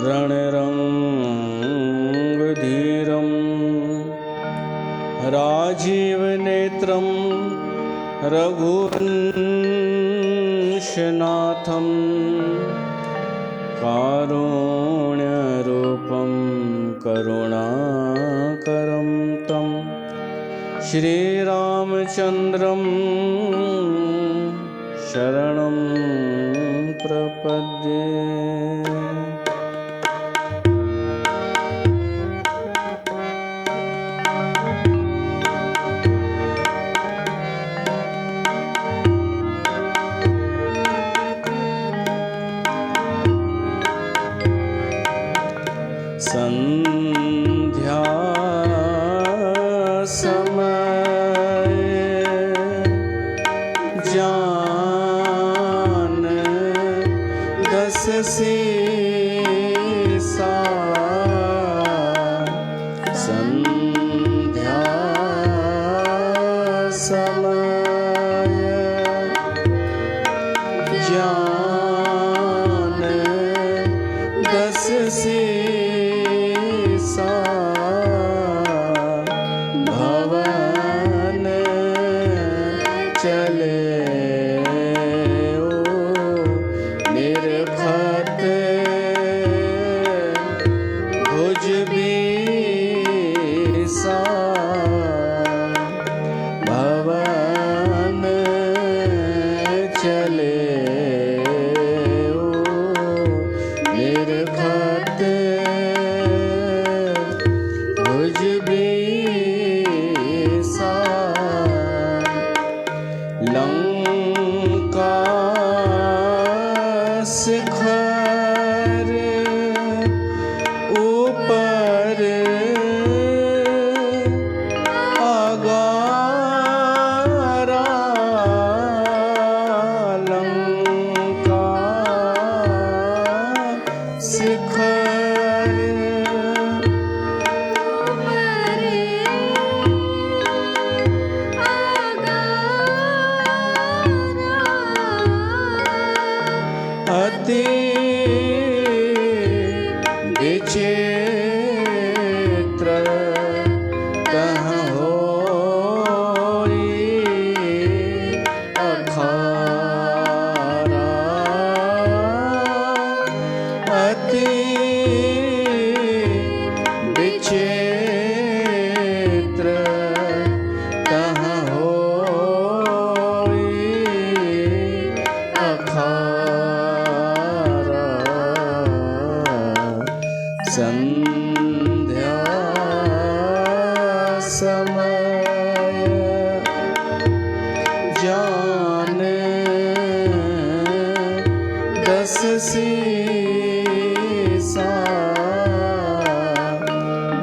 रणरङ्गधीरं राजीवनेत्रं रघुवंशनाथं कारुण्यरूपं करुणाकरं तं श्रीरामचन्द्रं शरणं प्रपद्ये। संध्या समय जान दस सीसा, संध्या समय जान दस सीसा, भवन चले ओ निर्खत भुज बीसा, भवन चले ओ निर्खत भुज बीसा, लंका शिखर ऊपर आगारा, लंका शिखर अति विचित्र कहाँ होई अखारा, अति विचित्र कहाँ होई अखारा, संध्या समय जान दस सीसा,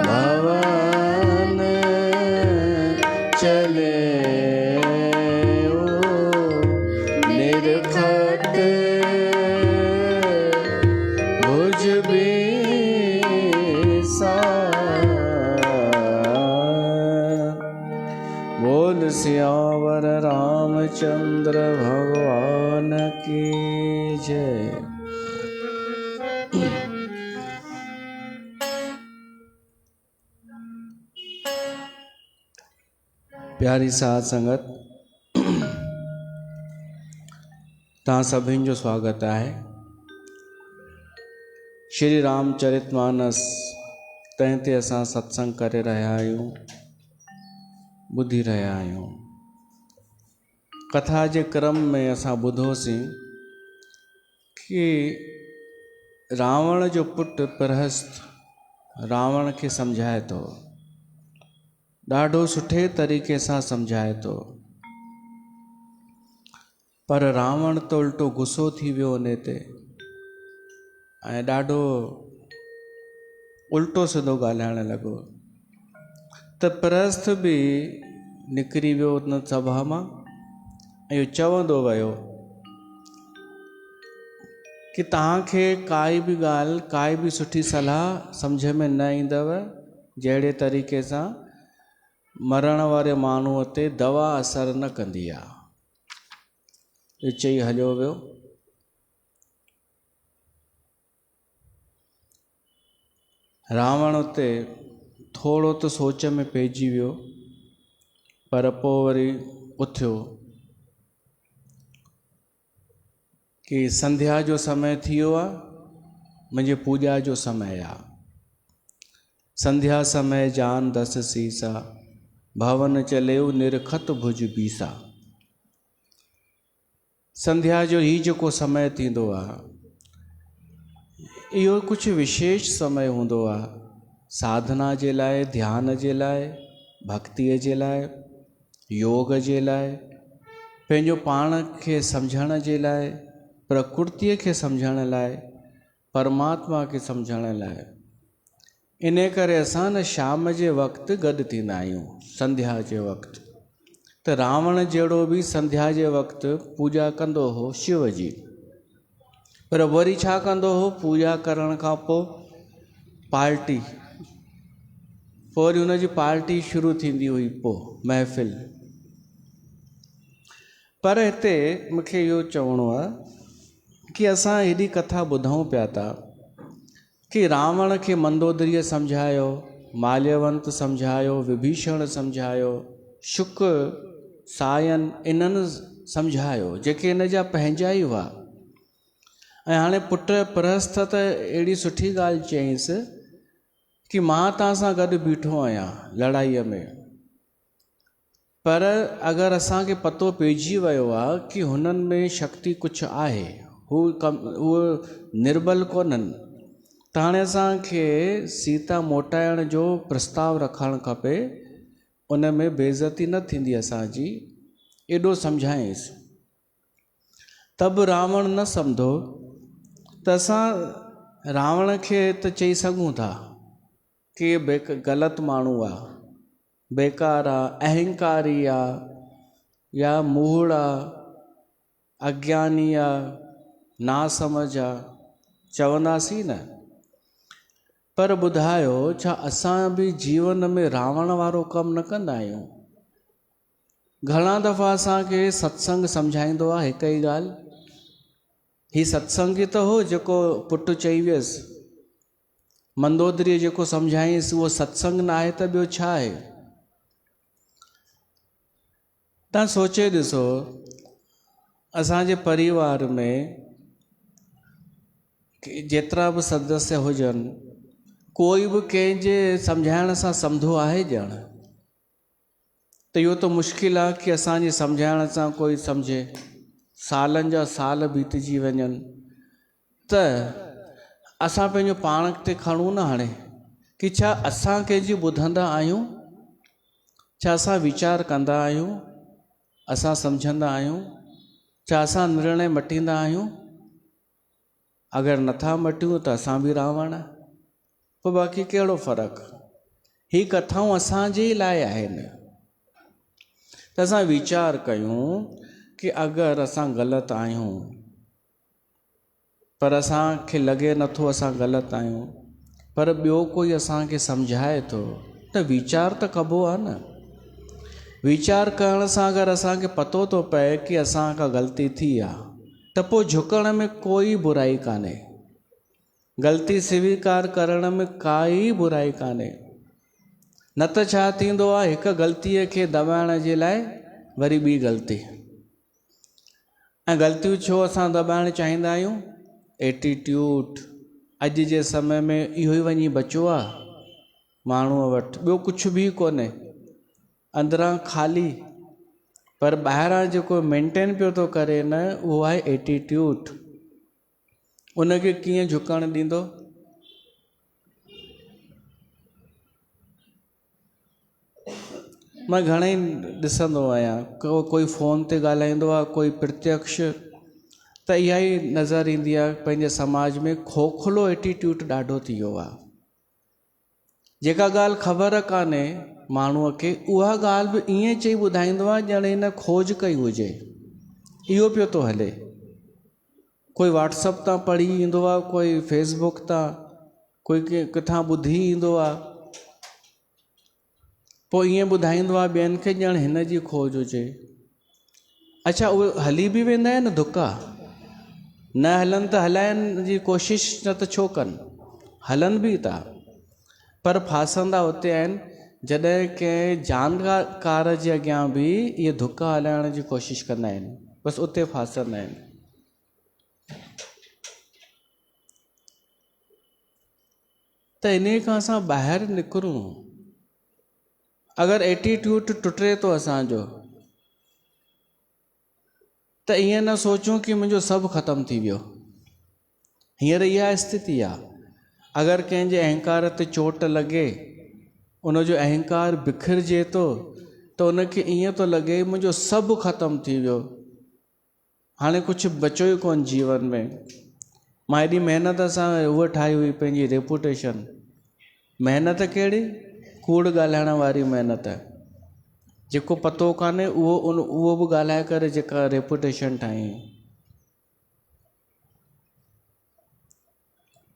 भवन चले ओ निर्खत भुज बीसा। बोल सियावर रामचंद्र भगवान की जय। प्यारी साध संगत, तव्हां सभिनि जो स्वागत है। श्री रामचरितमानस तंहिं ते असां सत्संग करे रहिया आहियूं, ॿुधी रहिया आहियूं। कथा जे क्रम में असां ॿुधोसीं कि रावण जो पुटु प्रहस्त रावण खे सम्झाए थो, ॾाढो सुठे तरीक़े सां सम्झाए थो, पर रावण तो उल्टो गुस्सो थी वियो उन ते ऐं ॾाढो उल्टो सिधो ॻाल्हाइण लॻो। त प्रहस्त बि निकिरी वियो उन सभा मां ऐं चवंदो वियो कि तव्हांखे काई बि ॻाल्हि, काई बि सुठी सलाह सम्झ में न ईंदव जहिड़े तरीक़े सां मरण वारे माण्हूअ ते दवा असर न कंदी आहे। चई हलियो वियो। रावण उते थोरो त सोच में पइजी वियो, पर पोइ वरी उथियो कि संध्या जो समय थी वियो आहे, मुंहिंजे पूॼा जो समय आहे। संध्या समय जान दस सीसा, भवन चलेऊ निरखत भुज बीसा। संध्या जो ही जेको समय थींदो आहे, इहो कुझु विशेष समय हूंदो आहे साधना जे लाइ, ध्यान जे लाइ, भक्तीअ जे लाइ, योग जे लाइ, पंहिंजो पाण खे सम्झण जे लाइ, प्रकृतिअ खे सम्झण लाइ, परमात्मा खे सम्झण लाइ। इन करे असां न शाम जे वक़्तु गॾु थींदा आहियूं, संध्या जे वक़्तु। त रावण जहिड़ो बि संध्या जे वक़्तु पूॼा कंदो हो शिव जी, पर वरी छा कंदो हो, पूॼा करण खां पोइ पार्टी, पोइ वरी हुनजी पार्टी शुरू थींदी हुई, पोइ महफ़िल। पर हिते मूंखे इहो चवणो आहे कि असां हेॾी कथा ॿुधूं पिया था कि रावण खे मंदोदरीअ सम्झायो, माल्यवंत सम्झायो, विभीषण सम्झायो, शुक, सायन इन्हनि सम्झायो जेके इन जा पंहिंजा ई हुआ। ऐं हाणे पुट प्रहस्त त अहिड़ी सुठी ॻाल्हि चयईंसि कि मां तव्हां सां गॾु बीठो आहियां लड़ाईअ में, पर अगरि असांखे पतो पइजी वियो आहे कि हुननि में शक्ति कुझु आहे, हू निर्बल कोन्हनि, त हाणे असांखे सीता मोटाइण जो प्रस्ताव रखणु खपे, उन में बेइज़ती न थींदी असांजी, एॾो सम्झायसि। त बि रावण न सम्धो। त असां रावण खे त चई सघूं था कि ग़लति माण्हू आहे, बेकार आहे, अहंकारी आहे, या मूड़ आहे, अज्ञानी आहे, नासमझ आहे, चवंदासीं न। पर ॿुधायो, छा असां बि जीवन में रावण वारो कमु न कंदा आहियूं? घणा दफ़ा असांखे सत्संग सम्झाईंदो आहे हिकु ई ॻाल्हि, ही सत्संग ई त हो जेको पुटु चई वियसि, मंदोदरीअ जेको सम्झाईंसि उहो सत्संग न आहे त ॿियो छा आहे? तव्हां सोचे ॾिसो, असांजे परिवार में जेतिरा बि सदस्य हुजनि, कोई बि कंहिंजे सम्झाइण सां सम्धो आहे ॼण? त इहो त मुश्किल आहे कि असांजे सम्झाइण सां कोई सम्झे। सालनि जा साल बीतजी वञनि त असां पंहिंजो पाण ते खणूं न हाणे कि छा असां कंहिंजी ॿुधंदा आहियूं? छा असां वीचार कंदा आहियूं? असां सम्झंदा आहियूं? छा असां निर्णय मटींदा आहियूं? अगरि नथा मटियूं त असां बि रावण, पोइ बाक़ी कहिड़ो फ़र्क़ु? ही कथाऊं असांजे लाइ आहिनि। त असां वीचार कयूं कि अगरि असां ग़लति आहियूं, पर असांखे लॻे नथो असां ग़लति आहियूं, पर ॿियो कोई असांखे सम्झाए थो, त वीचार त कबो आहे न। वीचार करण सां अगरि असांखे पतो थो पए कि असां खां ग़लती थी आहे, त पोइ झुकण में कोई बुराई कान्हे, ग़लती स्वीकार करण में काई बुराई कान्हे। न त छा थींदो आहे, हिकु ग़लतीअ खे दॿाइण जे लाइ वरी ॿी ग़लती, ऐं ग़लतियूं छो असां दॿाइणु चाहींदा आहियूं? एटीट्यूड। अॼु जे समय में इहो ई वञी बचियो आहे माण्हूअ वटि, ॿियो कुझु बि कोन्हे, अंदरां ख़ाली, पर ॿाहिरां जेको मेंटेन पियो थो करे न, उहो आहे एटीट्यूड। उनखे कीअं झुकणु ॾींदो? मां घणेई ॾिसंदो आहियां, कोई फ़ोन ते ॻाल्हाईंदो आहे, कोई प्रत्यक्ष, त इहा ई नज़र ईंदी आहे पंहिंजे समाज में खोखलो एटीट्यूड ॾाढो थी वियो आहे। जेका ॻाल्हि ख़बर कान्हे माण्हूअ खे, उहा ॻाल्हि बि ईअं चई ॿुधाईंदो आहे ॼण हिन खोज कई हुजे। इहो पियो थो हले। कोई व्हाट्सअप तां पढ़ी ईंदो आहे, कोई फेसबुक तां, कोई किथां ॿुधी ईंदो आहे, पोइ ईअं ॿुधाईंदो आहे ॿियनि खे ॼण हिन जी खोज हुजे। अच्छा, उहे हली बि वेंदा आहिनि धुका, न हलनि त हलाइण जी कोशिशि न त छो कनि, हलनि बि था। पर फासंदा उते आहिनि जॾहिं कंहिं जानकार जे अॻियां बि इहे धुका हलाइण जी कोशिशि कंदा आहिनि, बसि उते फासंदा आहिनि। त इन खां असां ॿाहिरि निकिरूं। अगरि एटीट्यूड टुटे थो असांजो, त ईअं न सोचूं कि मुंहिंजो सभु ख़तमु थी वियो। हींअर इहा स्थिति आहे। अगरि कंहिंजे अहंकार ते चोट लॻे, उनजो अहंकार बिखिरजे थो, त उनखे ईअं थो लॻे मुंहिंजो सभु ख़तमु थी वियो, हाणे कुझु बचियो ई कोन जीवन में। मां हेॾी महिनत सां उहा ठाही हुई पंहिंजी रेपुटेशन। महिनत कहिड़ी? कूड़ ॻाल्हाइण वारी महिनत। जेको पतो कान्हे उहो बि ॻाल्हाए करे जेका रेपुटेशन ठाही।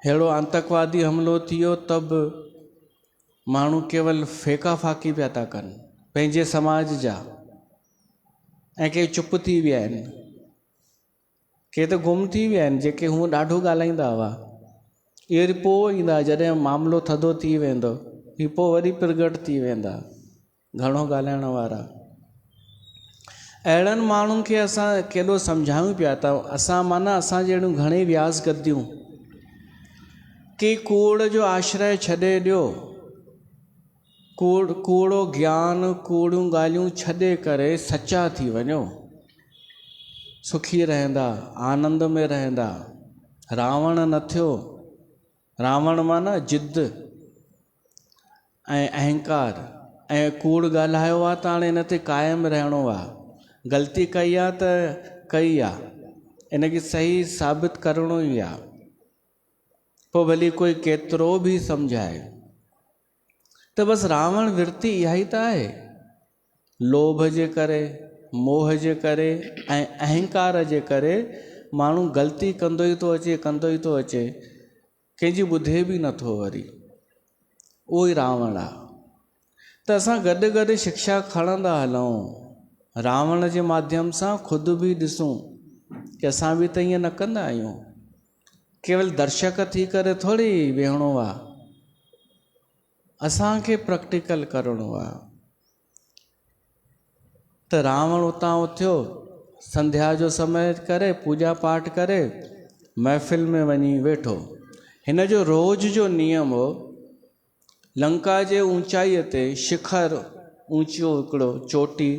अहिड़ो आतंकवादी हमिलो थियो त बि माण्हू केवल फेका फाकी पिया था कनि पंहिंजे समाज जा, ऐं के चुप थी विया आहिनि, के त गुम थी विया आहिनि। जेके हूअं ॾाढो ॻाल्हाईंदा हुआ, इहे पोइ ईंदा जॾहिं मामिलो थधो थी वेंदो, हीअ पोइ वरी प्रगट थी वेंदा घणो ॻाल्हाइण वारा। अहिड़नि माण्हुनि खे असां केॾो सम्झायूं पिया था। असां माना असां जहिड़ियूं घणेई व्यास गद्दियूं कि कूड़ जो आश्रय छॾे ॾियो, कूड़ो ज्ञान, कूड़ियूं ॻाल्हियूं छॾे करे सचा थी वञो, सुखी रहंदा, आनंद में रहंदा। रावण न थियो। रावण माना जिद ऐं अहंकार ऐं कूड़ ॻाल्हायो आहे, त हाणे हिन ते क़ाइमु रहणो आहे। ग़लती कई आहे त कई आहे, इनखे सही साबित करिणो ई आहे, पोइ भली कोई केतिरो बि सम्झाए। त बसि रावण विर्ती इहा ई त आहे। लोभ जे करे, मोह जे करे ऐं अहंकार जे करे माण्हू ग़लती कंदो ई थो अचे, कंहिंजी ॿुधे बि नथो वरी। उहो ई रावण आहे। त असां गॾु गॾु शिक्षा खणंदा हलूं, रावण जे माध्यम सां ख़ुदि बि ॾिसूं कि असां बि त ईअं न कंदा आहियूं। केवल दर्शक थी करे थोरी वेहणो आहे, असांखे प्रैक्टिकल करिणो आहे। त रावण उतां उथियो, संध्या जो समय करे, पूजा पाठ करे, महफ़िल में वञी वेठो। हिन जो रोज़ जो नियम हो, लंका जे ऊंचाईअ ते शिखर ऊंचो हिकिड़ो चोटी,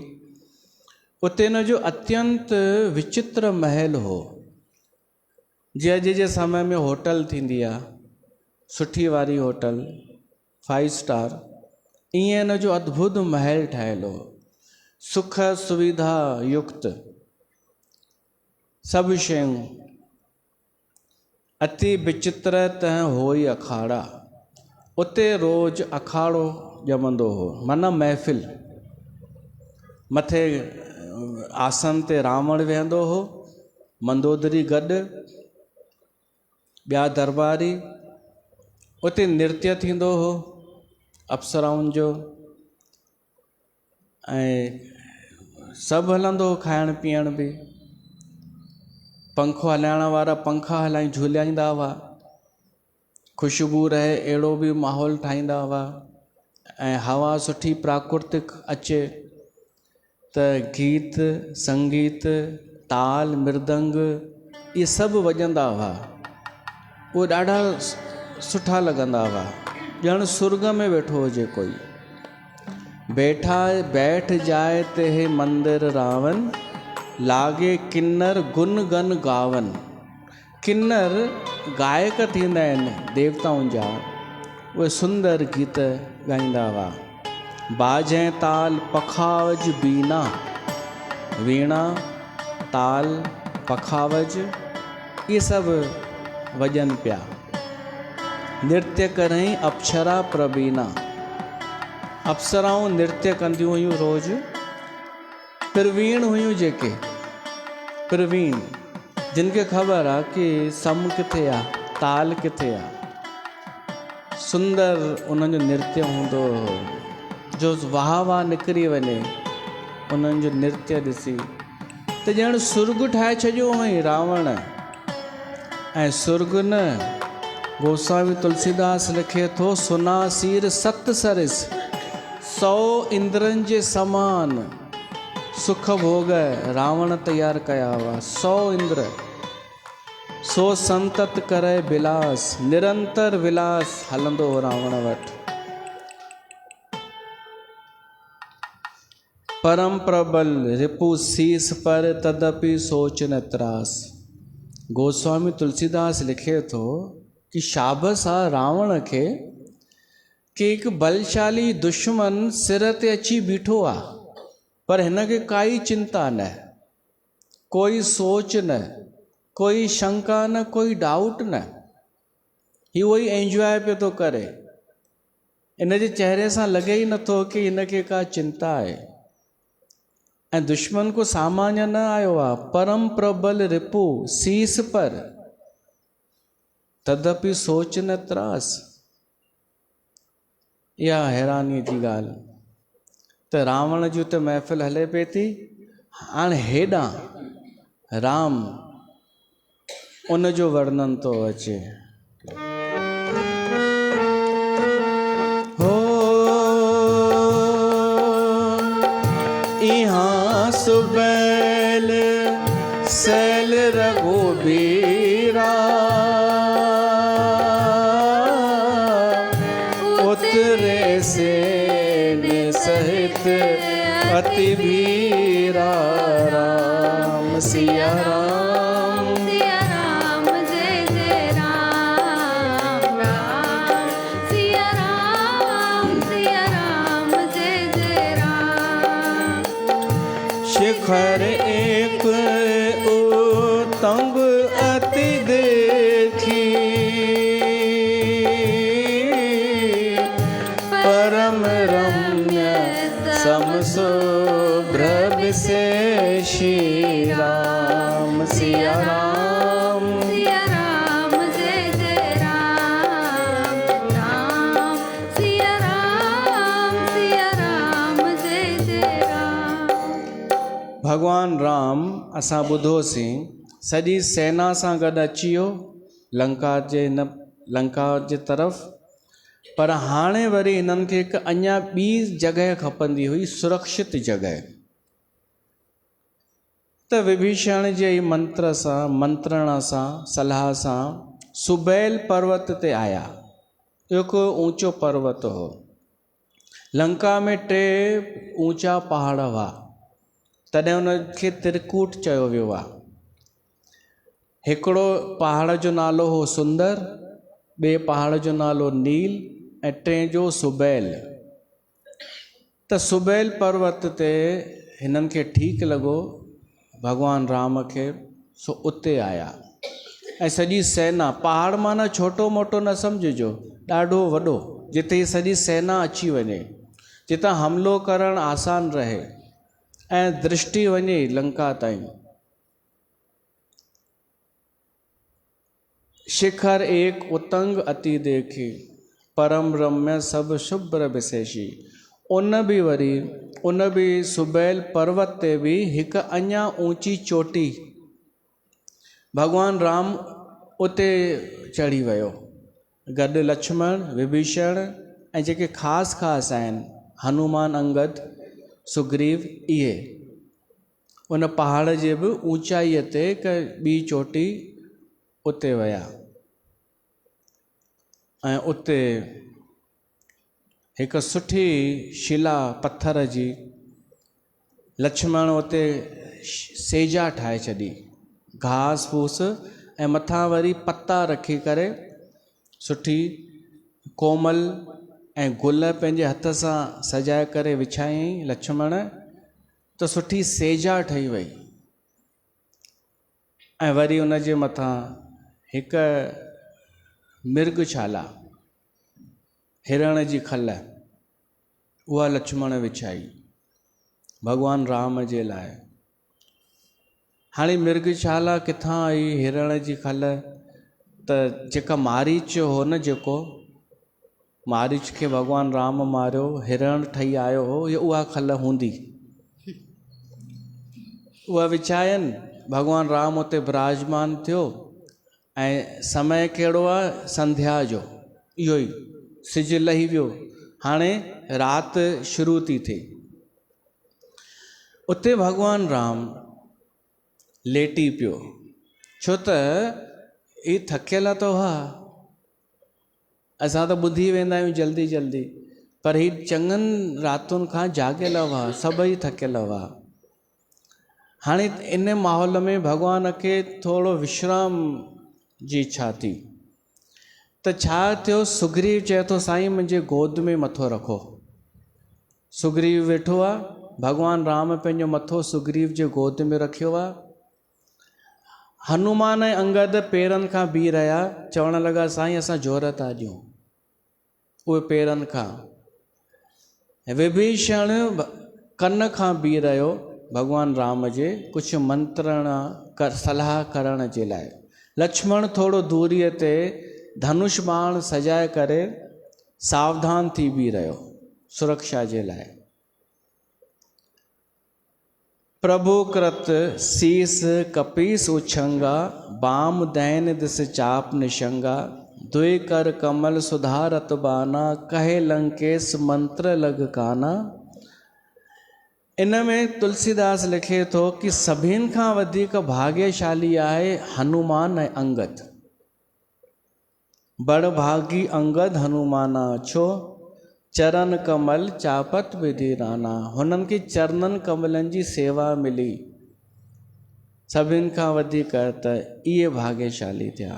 उते हिन जो अत्यंत विचित्र महल हो। जीअं अॼु जे समय में होटल थींदी आहे, सुठी वारी होटल 5 स्टार, ईअं हिन जो अद्भुत महल ठहियल हो, सुख सुविधा युक्त सभु शयूं। अति विचित्र त हो ई अखाड़ा। उते रोज़ अखाड़ो ॼमंदो हो, माना महफ़िल। मथे आसन ते रावण वेहंदो हो, मंदोदरी गॾु, ॿिया दरबारी। उते नृत्य थींदो हो अप्सराउनि जो, ऐं सभु हलंदो हो, खाइण पीअण बि। पंखो हलाइण वारा पंखा झूलाईंदा हुआ, ख़ुशबू रहे अहिड़ो बि माहौल ठाहींदा हुआ, ऐं हवा सुठी प्राकृतिक अचे, त गीत संगीत ताल मृदंग इहे सभु वॼंदा हुआ। उहे ॾाढा सुठा लॻंदा हुआ, ॼण स्वर्ग में वेठो हुजे कोई। बैठ जाए ते हे मंदिर रावण, लागे किन्नर गुन गन गावन। किन्नर गायक थींदा आहिनि देवताउनि जा, उहे सुंदर गीत ॻाईंदा हुआ। बाजे ताल पखावज बीना, वीणा ताल पखावज इहे सभु वॼनि पिया। नृत्य करें अप्सरा प्रवीणा, अप्सराऊं नृत्य कंदियूं हुयूं रोज़। प्रवीण हुयूं जेके, प्रवीण जिनखे ख़बर आहे कि सम किथे आहे, ताल किथे आहे। सुंदर उन्हनि जो नृत्य हूंदो हो, जो वाह वाह निकिरी वञे उन्हनि जो नृत्य ॾिसी, त ॼण सुर्ग ठाहे छॾियो हुअईं रावण। ऐं सुर्ग न, गोस्वामी तुलसीदास लिखे थो, सुना सीर सत सरिस 100 इंद्रन जे समान सुख भोग रावण तैयार कया हुआ। 100 इंद्र सो संतत करे विलास, निरंतर विलास हलंदो रावण वट। परम प्रबल रिपु शीस पर तदपि सोच न त्रास। गोस्वामी तुलसीदास लिखे थो कि शाबस आ रावण खे कि एक बलशाली दुश्मन सिर ते अची बीठो आ, पर हिनखे काई चिंता न, कोई सोच न, कोई शंका न, कोई डाउट न। ही वही एंजॉय पे तो करे। इन जे चेहरे सां लगे ही नथो कि हिनखे का चिंता आहे। ऐं दुश्मन को सामान्य न आयो आहे। परम प्रबल रिपु शीस पर तदपि सोच न त्रास। इहा हैरानी जी ॻाल्हि त रावण जी त महफ़िल हले पई थी, हाणे हेॾां राम उन जो वर्णन थो अचे। हो इहाँ सुबैल सैल रघुबीरा, उतरे सेन सहित अति वीरा। राम सिया राम, सिया राम जय जय राम। राम सिया राम, सिया राम जय जय राम। शिखर एक उत्तंग अति देखी, परम रम्य समशुभ्र विशेषी। राम सिया राम, सिया राम जय जय राम। राम सिया राम, सिया राम जय जय राम। भगवान राम असां ॿुधोसीं सॼी सेना सां गॾु अची वियो लंका जे तरफ़, पर हाणे वरी हिननि खे हिकु अञा ॿी जॻह खपंदी हुई, सुरक्षित जॻह। त विभीषण जे मंत्रणा सां सलाह सां सुबैल पर्वत ते आया। हिकु ऊंचो पर्वत हो। लंका में 3 ऊंचा पहाड़ हुआ, तॾहिं उनखे त्रिकूट चयो वियो आहे। हिकिड़ो पहाड़ जो नालो हो सुंदर, ॿिए पहाड़ जो नालो नील, ऐं 3 जो सुबैल। त सुबैल पर्वत ते हिननि खे ठीकु लॻो भगवान राम खे, सो उते आया। ऐं सॼी सेना, पहाड़ माना छोटो मोटो न सम्झिजो, ॾाढो वॾो, जिते ही सॼी सेना अची वञे, जितां हमिलो करणु आसान रहे ऐं दृष्टि वञे लंका ताईं। शिखर एक उतंग अति देखी, परम रम्य सब शुभ्र विशेषी। उन बि सुबैल पर्वत ते बि हिकु अञा ऊंची चोटी, भगवान राम उते चढ़ी वियो, गॾु लक्ष्मण, विभीषण ऐं जेके ख़ासि आहिनि, हनुमान, अंगद, सुग्रीव, इहे उन पहाड़ जे बि ऊंचाईअ ते हिकु ॿी चोटी उते विया। ऐं उते हिकु सुठी शिला पत्थर जी लक्ष्मण उते सेजा ठाहे छॾी, घास फूस ऐं मथां वरी पता रखी करे सुठी कोमल ऐं गुल पंहिंजे हथ सां सजाए करे विछाईं लक्ष्मण, त सुठी सेजा ठही वई। ऐं वरी उन जे मथां हिकु मिर्गशाला, हिरण जी खल, उहा लक्ष्मण विछाई भगवान राम जे लाइ। हाणे मिर्गशाला किथां आई, हिरण जी खल, त जेका मारीच हो न, जेको मारीच खे भगवान राम मारियो, हिरण ठही आयो हो, उहा खल हूंदी। उहा विछायनि, भगवान राम उते विराजमान थियो ऐं समय कहिड़ो आहे संध्या जो, इहो ई सिज लही वियो, हाणे राति शुरू थी थिए। उते भॻवानु राम लेटी पियो, छो त ही थकियल त हुआ। असां त ॿुधी वेंदा आहियूं जल्दी जल्दी, पर ही चङनि रातुनि खां जाॻियल हुआ, सभई थकियल हुआ। हाणे इन माहौल में भॻवान खे थोरो विश्राम जी इच्छा थी, त छा थियो, सुग्रीव चए थो साईं मुंहिंजे गोद में मथो रखो। सुग्रीव वेठो आहे, भॻवानु राम पंहिंजो मथो सुग्रीव जे गोद में रखियो आहे। हनुमान ऐं अंगद पेरनि खां बीह रहिया, चवण लॻा साईं असां जोर था ॾियूं, उहे पेरनि खां। विभीषण कन खां बीह रहियो भॻवानु राम जे कुझु मंत्रणा सलाह करण जे लाइ। लक्ष्मण थोरो दूरीअ ते धनुष बाण सजाए करे सावधान थी बीह रहियो सुरक्षा जे लाइ। प्रभु कृत शीस कपीस उछंगा, बाम दैन दिस चाप निशंगा, दुई कर कमल सुधारत बाना, कहे लंकेश मंत्र लग काना। इन में तुलसीदास लिखे थो कि सभिनि खां वधीक भाग्यशाली आहे हनुमान ऐं अंगद। बड़ भागी अंगद हनुमाना, छो चरण कमल चापत विधि राना। हुननि खे चरणनि कमलनि जी सेवा मिली, सभिनि खां वधीक त इहे भाग्यशाली थिया।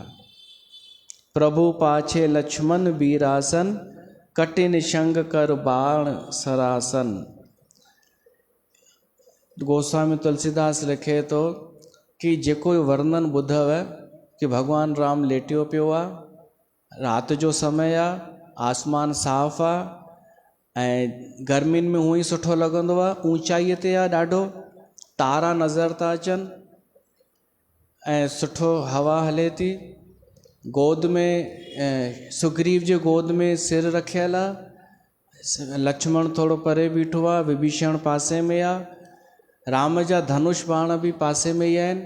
प्रभु पाछे लक्ष्मण बीरासन, कटिन शंग कर बाण सरासन। गोस्वामी तुलसीदास लिखे थो कि जेको वर्णन ॿुधव कि भॻवानु राम लेटियो पियो आहे, राति जो समय आहे, आसमान साफ़ आहे ऐं गर्मियुनि में हूअं ई सुठो लॻंदो आहे, ऊचाईअ ते आहे ॾाढो, तारा नज़र था अचनि ऐं सुठो हवा हले थी। गोद में सुग्रीव जे गोद में सिर रखियल आहे, लक्ष्मण थोरो परे बीठो आहे, विभीषण पासे में आहे, राम जा धनुष बाण बि पासे में ई आहिनि,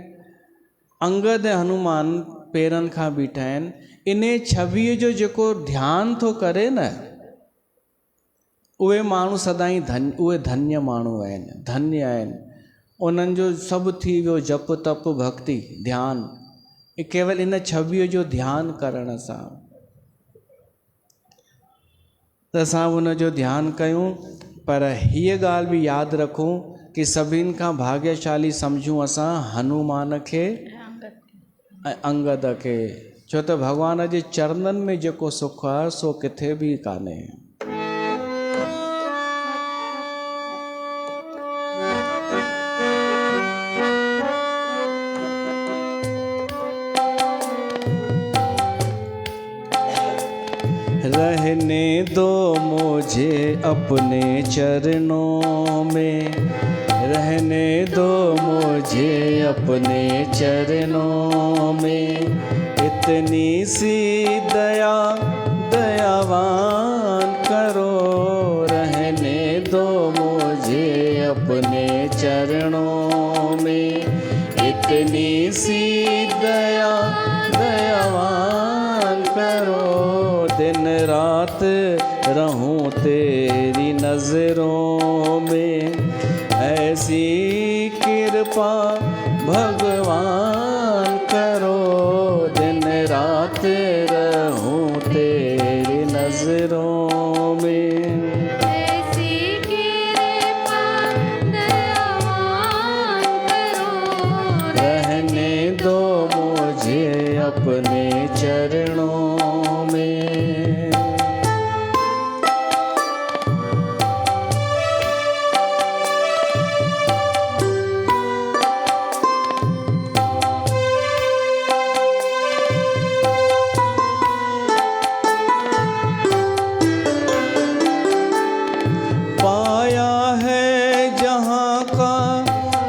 अंगद ऐं हनुमान पेरनि खां बीठा आहिनि। इन छवीअ जो जेको ध्यानु थो करे न, उहे माण्हू सदाईं उहे धन्य माण्हू आहिनि, धन्य आहिनि। उन्हनि जो सभु थी वियो, जप तप भक्ति ध्यानु, केवल इन छवीअ जो ध्यानु करण सां। त असां उन जो ध्यानु कयूं, पर हीअ ॻाल्हि बि यादि रखूं कि सभिनि खां भाग्यशाली सम्झूं असां हनुमान खे ऐं अंगद खे, छो त भॻवान जे चरणनि में जेको सुख आहे सो किथे बि कान्हे। रहने दो मुझे अपने चरणों में, रहने दो मुझे अपने चरणों में, इतनी सी दया दयावान करो, रहने दो मुझे अपने चरणों में, इतनी सी दया दयावान करो, दिन रात रहूं तेरी नजरों में, ऐसी कृपा भगवान करो, दिन रात रहूं तेरी नजरों में, ऐसी कृपा दयावान करो, रहने दो मुझे अपने चरणों में।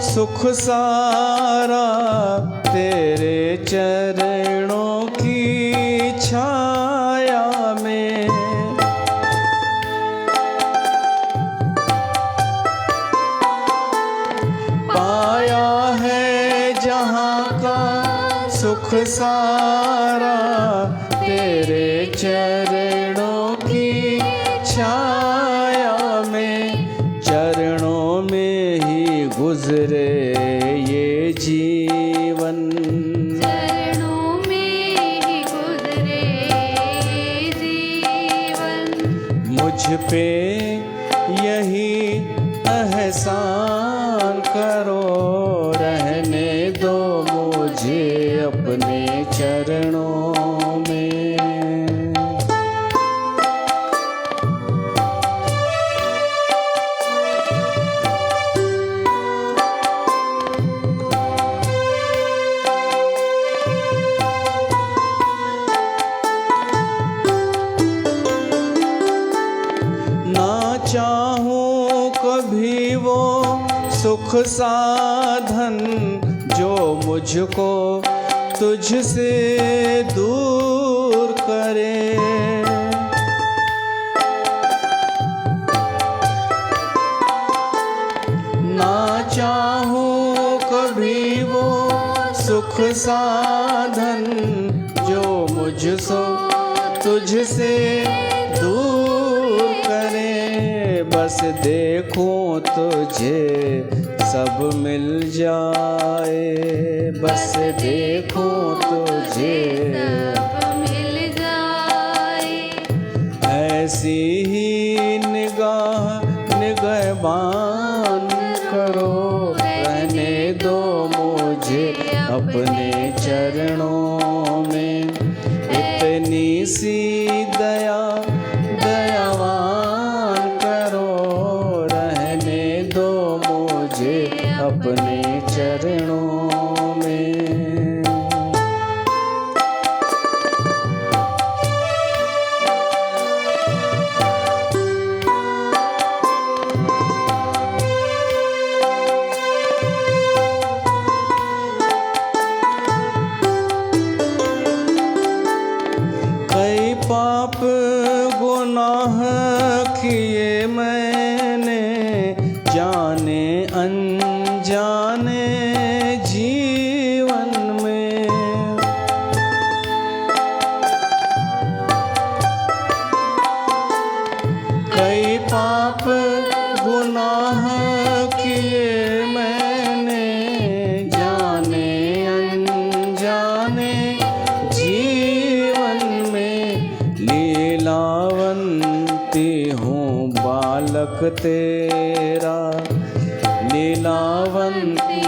सुख सारा तेरे चरणों की छाया में, पाया है जहाँ का सुख सारा तेरे चरणों की छाया में, चरणों में ही गुजरे ये जीवन, चरणों में ही गुजरे जीवन। मुझ पे यही एहसान करो, रहने दो मुझे अपने चरणों में। ना चाहूं कभी वो सुख साधन जो मुझको तुझसे दूर करे, ना चाहूं कभी वो सुख साधन जो मुझसे तुझसे दूर करे, बस देखूं तुझे सब मिल जाए, बस देखूं तुझे सब मिल जाए। ऐसी ही निगाह निगहबान करो, रहने दो मुझे अपने चरणों में। इतनी सी दया दयावान करो, रहने दो मुझे अपने चरणों में। कई पाप गुनाह किए मैंने, जाने अनजाने जीवन में, कई पाप गुनाह किए मैंने, जाने अनजाने जीवन में। लीलावंती हूँ बालक तेरा, लीलावंती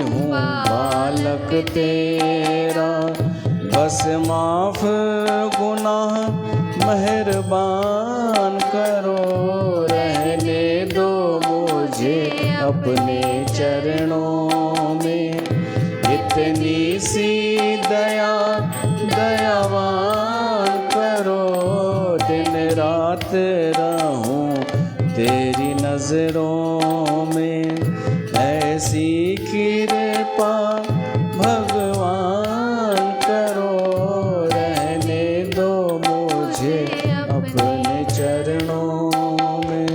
हूँ बालक तेरा, बस माफ गुनाह मेहरबान करो, रहने दो मुझे अपने चरणों में। इतनी सी दया दयावान करो, दिन रात रहूं तेरी नजरों में। ऐसी कृपा भगवान करो, रहने दो मुझे अपने चरणों में।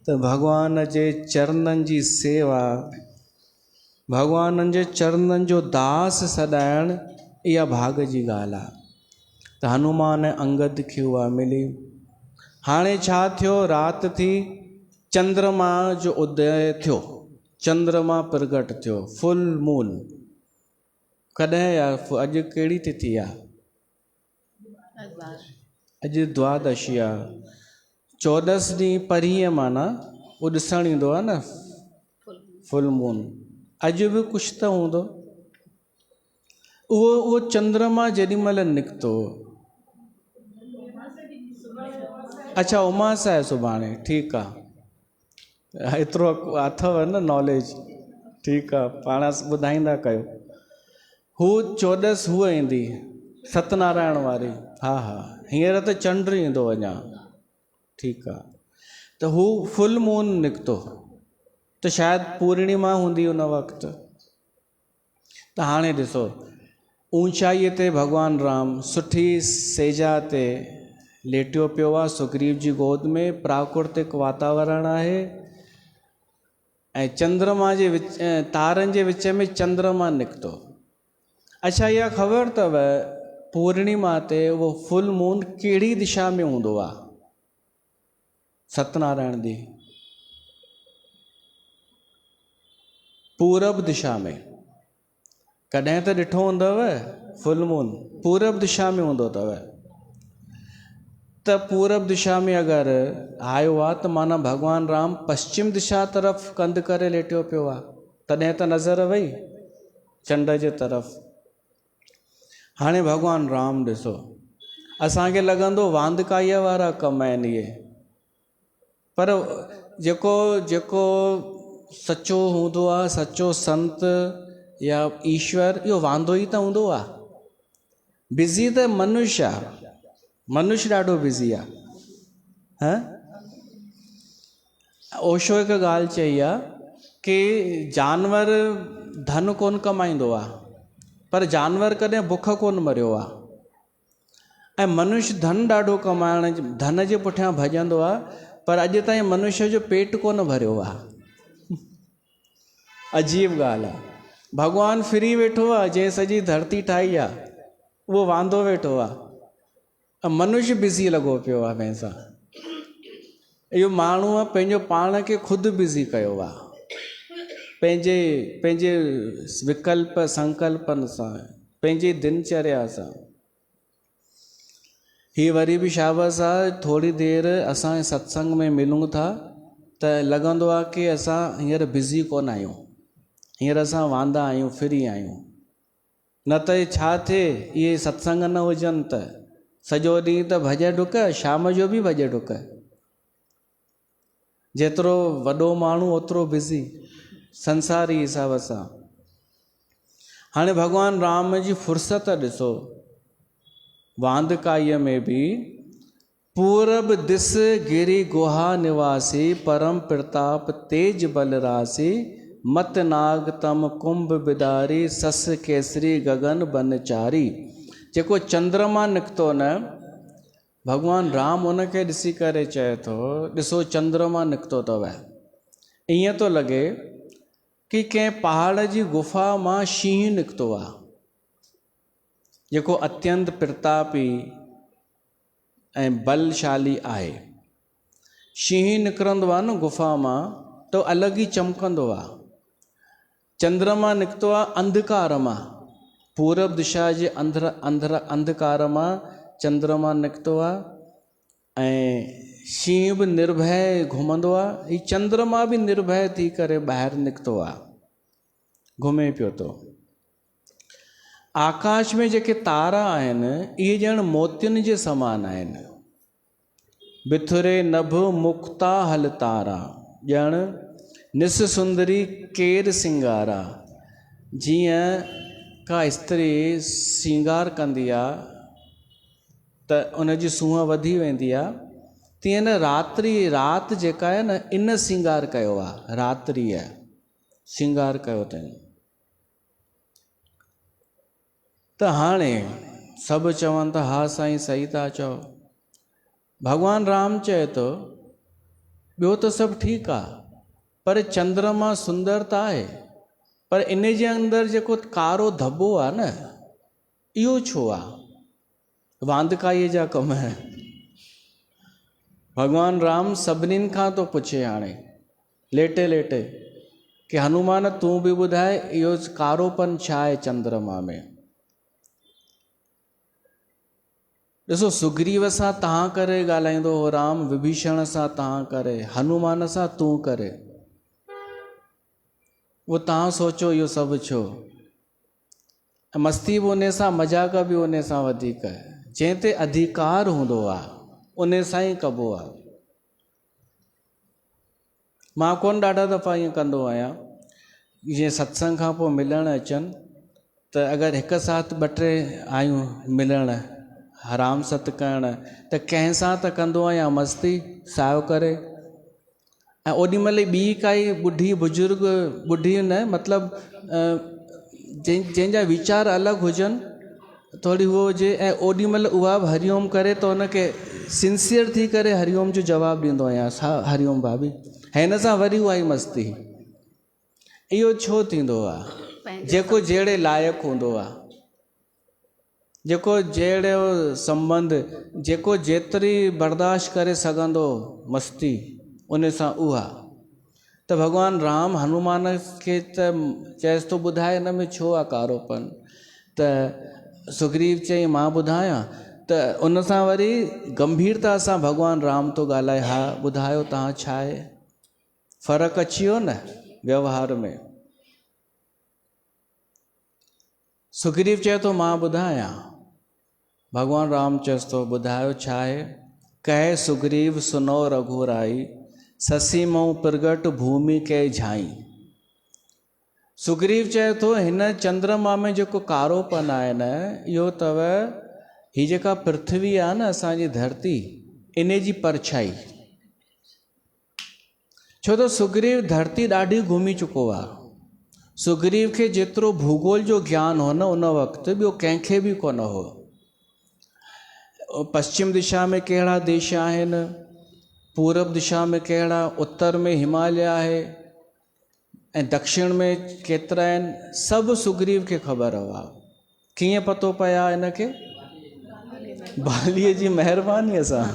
तो भगवान जे चरणनि जी सेवा, भगवान जे चरणनि जो दास सॾाइण, इहा भाग जी ॻाल्हि आहे। त हनुमान अंगद खे उहा मिली। हाणे छा थियो, राति थी, चंद्रमा जो उदय थियो, चंद्रमा प्रगट थियो, फुल मून। कॾहिं आहे? अॼु कहिड़ी तिथि आहे? अॼु द्वादशी आहे। 14 ॾींहं परीहं माना उहो ॾिसणु ईंदो आहे न फुल मून। अॼु बि कुझु त हूंदो। उहो चंद्रमा जेॾी महिल निकितो, अच्छा उमास आहे सुभाणे, ठीकु आहे, एतिरो अथव न नॉलेज, ठीकु आहे, पाण ॿुधाईंदा कयो। हू 14 हूअ ईंदी सत्यनारायण वारी, हा हा, हींअर त चंड ईंदो अञा, ठीकु आहे। त हू फुल मून निकितो, त शायदि पूर्णिमा हूंदी उन वक़्तु। त हाणे ॾिसो, ऊचाईअ ते भॻवानु राम सुठी सेजा ते लेटियो पियो आहे सुग्रीव जी गोद में, प्राकृतिक वातावरण आहे ऐं चंद्रमा जे विच तारनि जे विच में चंद्रमा निकितो। अच्छा, इहा ख़बर अथव पूर्णिमा ते उहो फुल मून कहिड़ी दिशा में हूंदो आहे? सत्यनारायण दी पूरब दिशा में। कॾहिं त ॾिठो हूंदव फुल मून पूरब दिशा में हूंदो अथव। त पूरब दिशा में अगरि आयो आहे त माना भॻवानु राम पश्चिम दिशा तरफ़ कंधु करे लेटियो पियो आहे, तॾहिं त नज़र वई चंड जे तरफ़। हाणे भॻवानु राम ॾिसो, असांखे लॻंदो वांदकाईअ वारा कम आहिनि इहे, पर जेको जेको सचो हूंदो आहे, सचो संत या ईश्वर, इहो वांदो ई त हूंदो आहे। बिज़ी त मनुष्य आहे, मनुष्य ॾाढो बिज़ी आहे। ओशो हिकु ॻाल्हि चई आहे कि जानवर धन कोन कमाईंदो आहे, पर जानवर कॾहिं बुख कोन मरियो आहे, ऐं मनुष्य धन ॾाढो कमाइण धन जे पुठियां भॼंदो आहे, पर अॼु ताईं मनुष्य जो पेट कोन भरियो आहे। अजीब ॻाल्हि आहे। भॻवानु फ्री वेठो आहे, जंहिं सॼी धरती ठाही आहे उहो वांदो वेठो आहे, मनुष्य बिज़ी लॻो पियो आहे पंहिंसां। इहो माण्हूअ पंहिंजो पाण खे ख़ुदि बिज़ी कयो आहे, पंहिंजे पंहिंजे विकल्प संकल्पनि सां, पंहिंजी दिनचर्या सां। ही वरी बि शाबस आहे, थोरी देरि असां सत्संग में मिलूं था त लॻंदो आहे कि असां हींअर बिज़ी कोन आहियूं, हींअर असां वांदा आहियूं, फ्री आहियूं। न त छा थिए इहे सत्संग न हुजनि त सॼो ॾींहुं त भॼ डुक, शाम जो बि भॼ डुक। जेतिरो वॾो माण्हू ओतिरो बिज़ी संसारी हिसाब सां। हाणे भॻवानु राम जी फुर्सत ॾिसो, वांदकाईअ में बि पूरब दिस गिरी गुहा निवासी परम प्रताप तेज बलरासी मत नाग तम कुंभ बिदारी सस केसरी गगन बनचारी। जेको चंद्रमा निकितो न, भॻवानु राम उनखे ॾिसी करे चए थो, ॾिसो चंद्रमा निकितो अथव। ईअं थो लॻे कि कंहिं पहाड़ जी गुफ़ा मां शींहुं निकितो आहे, जेको अत्यंत प्रतापी ऐं बलशाली आहे। शींहुं निकिरंदो आहे न गुफ़ा मां त अलॻि ई चमकंदो आहे। चंद्रमा निकितो आहे अंधकार मां, पूरब दिशा जे अंधकार मां चंद्रमा निकितो आहे, ऐं शींहुं बि निर्भय घुमंदो आहे। ही चंद्रमा बि निर्भय थी करे ॿाहिरि निकितो आहे, घुमे पियो थो। आकाश में जेके तारा आहिनि इहे ॼण मोतियुनि जे समान आहिनि। बिथुरे नभ मुक्ता हल तारा, ॼण निस सुंदरी केर सिंगारा। जीअं का स्त्री सिंगार कंदी आहे त उनजी सूंहं वधी वेंदी आहे, तीअं न राति जेका आहे न, इन सिंगार कयो आहे, रात्रिअ सिंगार कयो अथनि। त हाणे सभु चवनि था हा साईं सही था चओ। भॻवानु राम चए थो ॿियो त सभु ठीकु आहे, पर चंद्रमा सुंदर त आहे, पर इन जे अंदरि जेको कारो धॿो आहे न, इहो छो आहे? वांदकाईअ जा कम। भॻवानु राम सभिनीनि खां थो पुछे हाणे लेटे लेटे कि हनुमान तूं बि ॿुधाए इहो कारोपन छा आहे चंद्रमा में। ॾिसो, सुग्रीव सां तव्हां करे ॻाल्हाईंदो हो राम, विभीषण सां तव्हां करे, हनुमान सां तूं करे। उहो तव्हां सोचो इहो सभु छो? मस्ती बि उन सां, मज़ाक बि उन सां वधीक। जंहिं ते अधिकार हूंदो आहे उन सां ई कबो आहे। मां कोन ॾाढा दफ़ा ईअं कंदो आहियां, जीअं सत्संग खां पोइ मिलण अचनि त अगरि हिकु साथ 2-3 आयूं मिलण हराम सत करण, त कंहिंसां त कंदो आहियां मस्ती सायो करे, ऐं ओॾी महिल ॿी काई ॿुढी बुज़ुर्ग, ॿुढी न मतिलबु जंहिंजा वीचार अलॻि हुजनि थोरी उहो हुजे, ऐं ओॾी महिल उहा बि हरिओम करे त उनखे सिंसियर थी करे हरिओम जो जवाबु ॾींदो आहियां। हरिओम भाभी, हिन सां वरी उहा ई मस्ती। इहो छो थींदो आहे? जेको जहिड़े लाइक़ु हूंदो आहे, जेको जहिड़ो संबंध, जेको जेतिरी बर्दाश्त करे सघंदो मस्ती उन सां उहा। त भॻवानु राम हनुमान खे त चएसि थो ॿुधाए हिन में छो आहे कारोपन? त सुग्रीव चई मां ॿुधायां, त उन सां वरी गंभीरता सां भॻवानु राम थो ॻाल्हाए, हा ॿुधायो तव्हां छा आहे? फ़र्क़ु अची वियो न व्यवहार में। सुग्रीव चए थो मां ॿुधायां, भॻवानु राम चएसि थो ॿुधायो छा आहे? कहे सुग्रीव सुनो रघुराई, ससी मऊ प्रगट भूमि के झाई। सुग्रीव चए थो हिन चंद्रमा में जेको कारोपन आहे न, इहो अथव हीअ जेका पृथ्वी आहे न असांजी धरती, इन जी परछाई। छो त सुग्रीव धरती ॾाढी घुमी चुको आहे। सुग्रीव खे जेतिरो भूगोल जो ज्ञान हो न उन वक़्तु ॿियो कंहिंखे बि कोन हो। पश्चिम दिशा में कहिड़ा देश आहिनि, पूरब दिशा में कहिड़ा, उत्तर में हिमालय आहे ऐं दक्षिण में केतिरा आहिनि, सभु सुग्रीव खे ख़बर हुआ। कीअं पतो पिया हिनखे? बालीअ जी महिरबानीअ सां।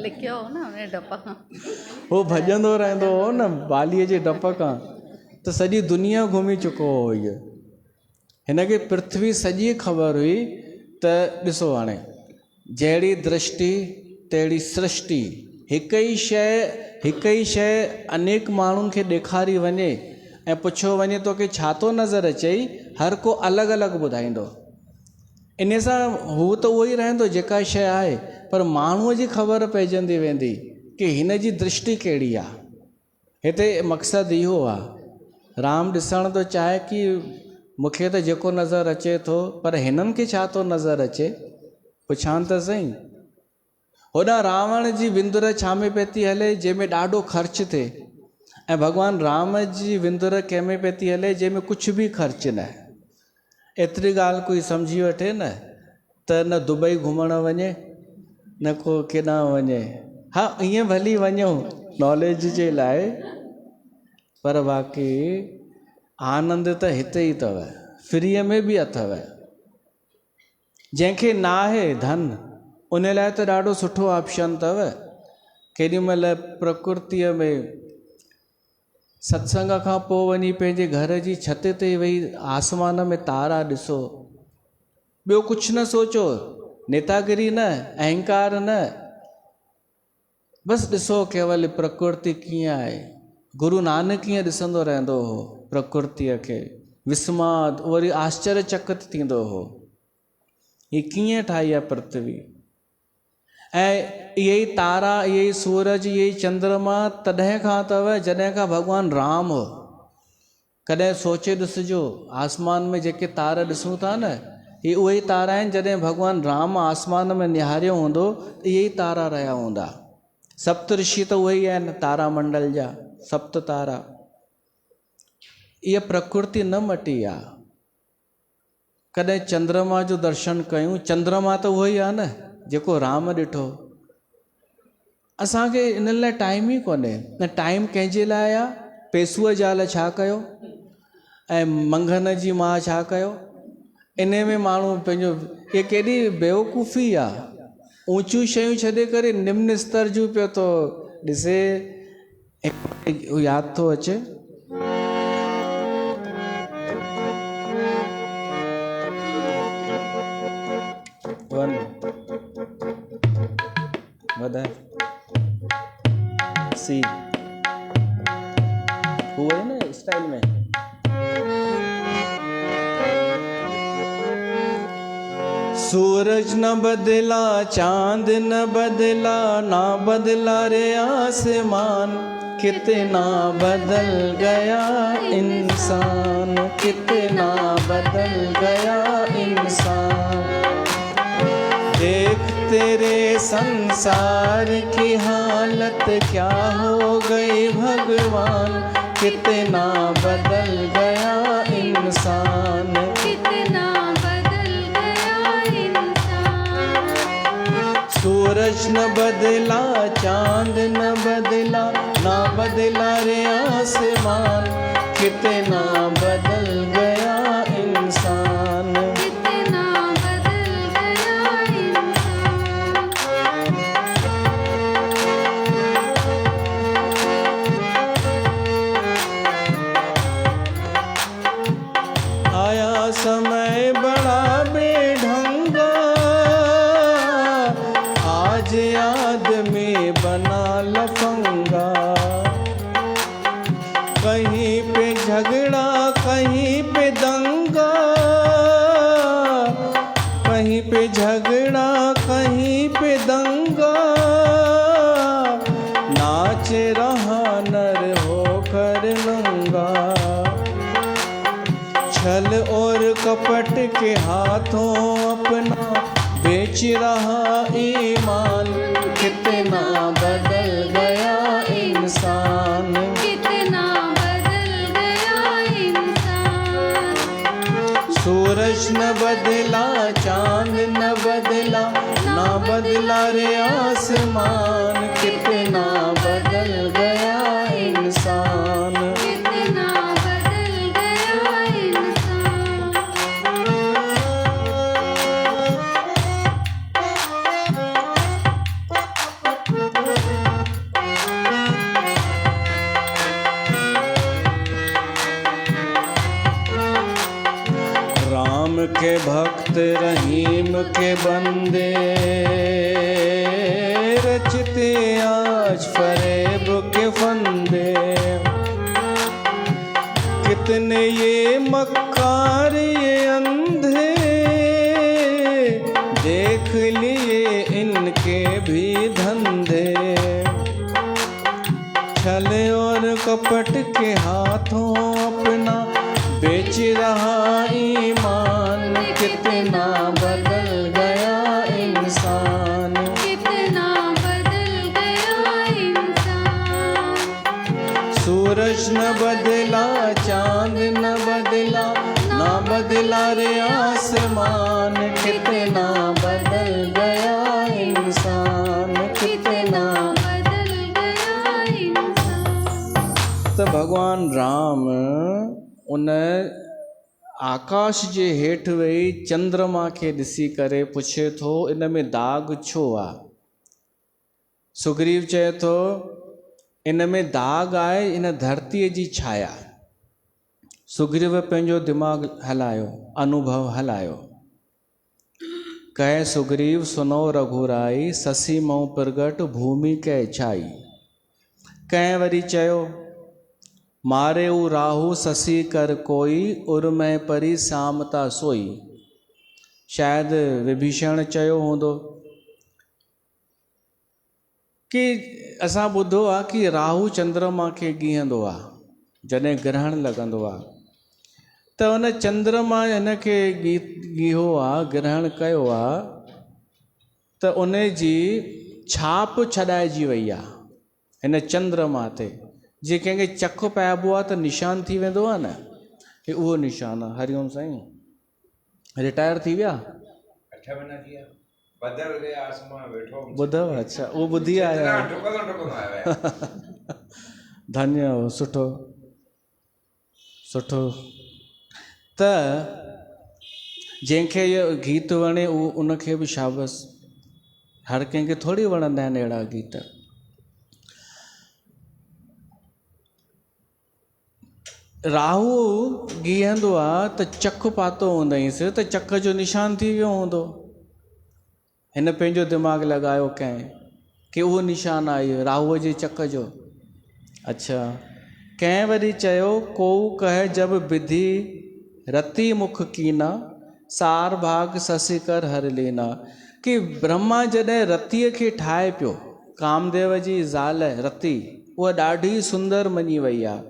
लिखियो हो न उन डप खां। हो भॼंदो रहंदो हो न बालीअ जे डप खां, त सॼी दुनिया घुमी चुको हो। इहो हिनखे पृथ्वी सॼी ख़बर हुई त ॾिसो हाणे जहिड़ी दृष्टि तहिड़ी सृष्टि। हिकु ई शइ अनेक माण्हुनि खे ॾेखारी वञे ऐं पुछियो वञे तोखे छा थो नज़र अचई, हर को अलॻि अलॻि ॿुधाईंदो। इन सां हू त उहो ई रहंदो जेका शइ आहे, पर माण्हूअ जी ख़बर पइजंदी वेंदी कि हिन जी दृष्टि कहिड़ी आहे। हिते मक़सदु इहो आहे, राम ॾिसण थो चाहे कि मूंखे त जेको नज़र अचे थो, पर हिननि खे छा थो नज़र अचे, पुछां त सही। होॾां रावण जी विंदुर छा में पई थी हले, जंहिंमें ॾाढो ख़र्च थिए, ऐं भॻवानु राम जी विंदुर कंहिंमें पई थी हले जंहिंमें कुझु बि ख़र्च न। एतिरी ॻाल्हि कोई सम्झी वठे न, त न दुबई घुमणु वञे न को केॾां वञे। हा ईअं भली वञो नॉलेज जे लाइ, पर बाक़ी आनंद त हिते ई अथव, फ्रीअ में बि अथव। जंहिंखे न आहे धन उन लाइ त ॾाढो सुठो ऑप्शन अथव। केॾी महिल प्रकृतिअ में सत्संग खां पोइ वञी पंहिंजे घर जी छित ते वेही आसमान में तारा ॾिसो, ॿियो कुझु न सोचो, नेतागिरी न, अहंकार न, बसि ॾिसो केवल प्रकृति कीअं आहे। गुरु नानक कीअं ॾिसंदो रहंदो हो प्रकृतिअ खे, विस्माद, वरी आश्चर्यचकित थींदो हो, ही कीअं ठाही आहे पृथ्वी। ऐं इहे ई तारा, इहे ई सूरज, इहे ई चंद्रमा तॾहिं खां अथव जॾहिं खां भॻवानु राम हो। कॾहिं सोचे ॾिसिजो, आसमान में जेके तारा ॾिसूं था न, इहे उहे ई तारा आहिनि जॾहिं भॻवानु राम आसमान में निहारियो हूंदो, इहे ई तारा रहिया हूंदा। सप्त ऋषि त उहे ई आहिनि तारा मंडल जा, सप्त तारा। इहा प्रकृति न मटी आहे। कॾहिं चंद्रमा जो दर्शन कयूं, चंद्रमा त उहो ई आहे न जेको राम ॾिठो। असांखे इन लाइ टाइम ई कोन्हे न। टाइम कंहिंजे लाइ आहे? पेसूअ ज़ाल छा कयो ऐं मंगन जी माउ छा कयो, इन में माण्हू पंहिंजो, इहे केॾी बेवकूफ़ी आहे। ऊचियूं शयूं छॾे करे निम्न स्तर जूं पियो थो ॾिसे। यादि थो अचे, सी हुए ना स्टाइल में। सूरज न बदला, चांद न बदला, ना बदला रे आसमान, कितना बदल गया इंसान, कितना बदल गया इंसान। देख तेरे संसार की हालत क्या हो गई भगवान, कितना बदल गया इंसान, कितना बदल गया इंसान। सूरज न बदला, चांद न बदला, ना बदला रे आसमान, कितना बदल गया इंसान। कितना बदल गया आया समय बड़ा बेढंगा, आज आदमी बना लफंगा। कहीं पे झगड़ा कहीं पे दंगा, कहीं पे झगड़ा कहीं पे दंगा। नाच रहा नर होकर नंगा, छल और कपट के हाथों अपना बेच रहा ईमान। कितना बदल गया इंसान। कितना बदल गया इंसान। सूरज न बदला चांद न बदला, ना बदला रे आसमान। कितना बदल गया इंसान। कितना बदल गया इंसान। राम के भक्त रहीम के बंदे, रचते आज फरेब के फंदे। कितने ये मक्कार ये अंधे, देख लिए इनके भी धंधे। छल और कपट के हाथों अपना बेच रहा ईमान। कितना बदल गया इंसान। कितना बदल गया इंसान। सूरज न बदला चांद न बदला, ना बदला रे आसमान। कितना बदल गया इंसान। कितना बदल गया इंसान। तो भगवान राम उन आकाश जे हेठि वेही चंद्रमा खे ॾिसी करे पुछे थो इन में दाग छो आहे। सुग्रीव चए थो इन में दाग आहे इन धरतीअ जी छाया। सुग्रीव पंहिंजो दिमाग़ हलायो, अनुभव हलायो। कहे सुग्रीव सुनो रघुराई, ससी मऊ प्रगट भूमि कै छाई। कंहिं वरी चयो मारे ऊ राहु ससी कर कोई, उर्मय परी सामता सोई। शायदि विभीषण चयो हूंदो कि असां ॿुधो आहे कि राहु चंद्रमा खे ॻीहंदो आहे जॾहिं ग्रहण लॻंदो आहे, त उन चंद्रमा हिन खे ॻीहो आहे, ग्रहण कयो आहे, त उन जी छाप छॾाइजी वई आहे हिन चंद्रमा ते। जे कंहिंखे चक पाइबो आहे त निशान थी वेंदो आहे न, हे उहो निशान आहे। हरिओम साईं, रिटायर थी विया? 8 महीना थी विया, बदल गया आसमान वेठो ॿुधव? अच्छा, उहो ॿुधी आया। धन्य हो, सुठो सुठो। त जंहिंखे इहो गीत वणे उहो उनखे बि शाबस। हर कंहिंखे थोरी वणंदा आहिनि अहिड़ा गीत। राहु ॻीहंदो आहे त चक पातो हूंदईंसि त चक जो निशान थी वियो हूंदो। हिन पंहिंजो दिमाग़ लॻायो कंहिं कि उहो निशान आहे राहुअ जे चक जो। अच्छा, कंहिं वरी चयो को कहे जब विधि रति मुख कीना, सार भाग ससी कर हर लीना। कि ब्रह्मा जॾहिं रतीअ खे ठाहे पियो, कामदेव जी ज़ाल रती उहा ॾाढी सुंदर मञी वई आहे,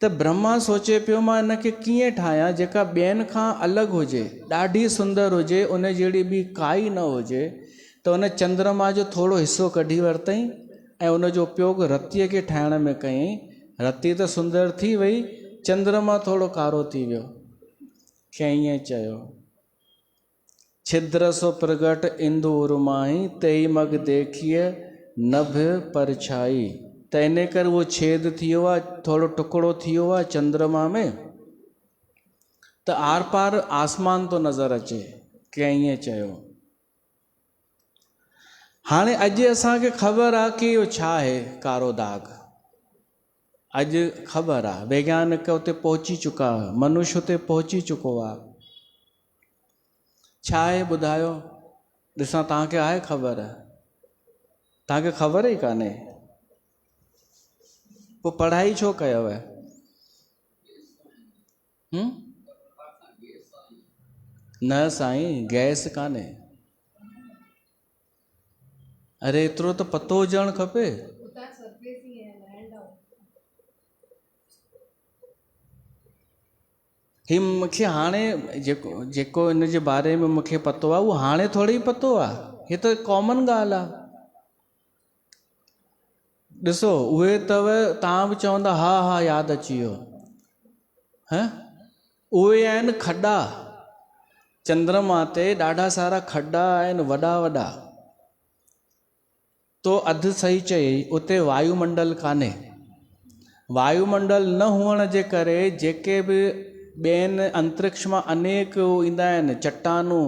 त ब्रह्मा सोचे पियो मां इनखे कीअं ठाहियां जेका ॿियनि खां अलॻि हुजे, ॾाढी सुंदर हुजे, उन जहिड़ी ॿी काई न हुजे। त उन चंद्रमा जो थोरो हिसो कढी वरितईं ऐं उन जो उपयोग रतीअ खे ठाहिण में कयईं। रती त सुंदर थी वई, चंद्रमा थोरो कारो थी वियो। कंहिं ईअं चयो छिद्र सो प्रगट इंदु उर्माई, तेई मग देखिए नभ परछाई। त इन करे उहो छेद थी वियो आहे, थोरो टुकड़ो थी वियो आहे चंद्रमा में, त आर पार आसमान थो नज़र अचे। कंहिं ईअं चयो। हाणे अॼु असांखे ख़बर आहे कि इहो छा आहे कारो दाग़। अॼु ख़बर आहे, वैज्ञानिक उते पहुची चुका, मनुष्य उते पहुची चुको आहे। छा आहे ॿुधायो? ॾिसां तव्हांखे आहे ख़बर? तव्हांखे ख़बर ई कान्हे, पोइ पढ़ाई छो कयव? न साईं, गैस कान्हे। अरे एतिरो त पतो हुजणु खपे। ही मूंखे हाणे जेको इन जे बारे में मूंखे पतो आहे उहो हाणे थोड़ी पतो आहे, हे त कॉमन ॻाल्हि आहे। ॾिसो उहे अथव, तव्हां बि चवंदा हा हा यादि अची वियो, उहे आहिनि खॾा। चंद्रमा ते ॾाढा सारा खॾा आहिनि, वॾा वॾा। तो अधु सही चई, उते वायुमंडल कान्हे। वायुमंडल न हुअण जे करे जेके बि ॿियनि अंतरिक्ष मां अनेक ईंदा आहिनि, चट्टानूं,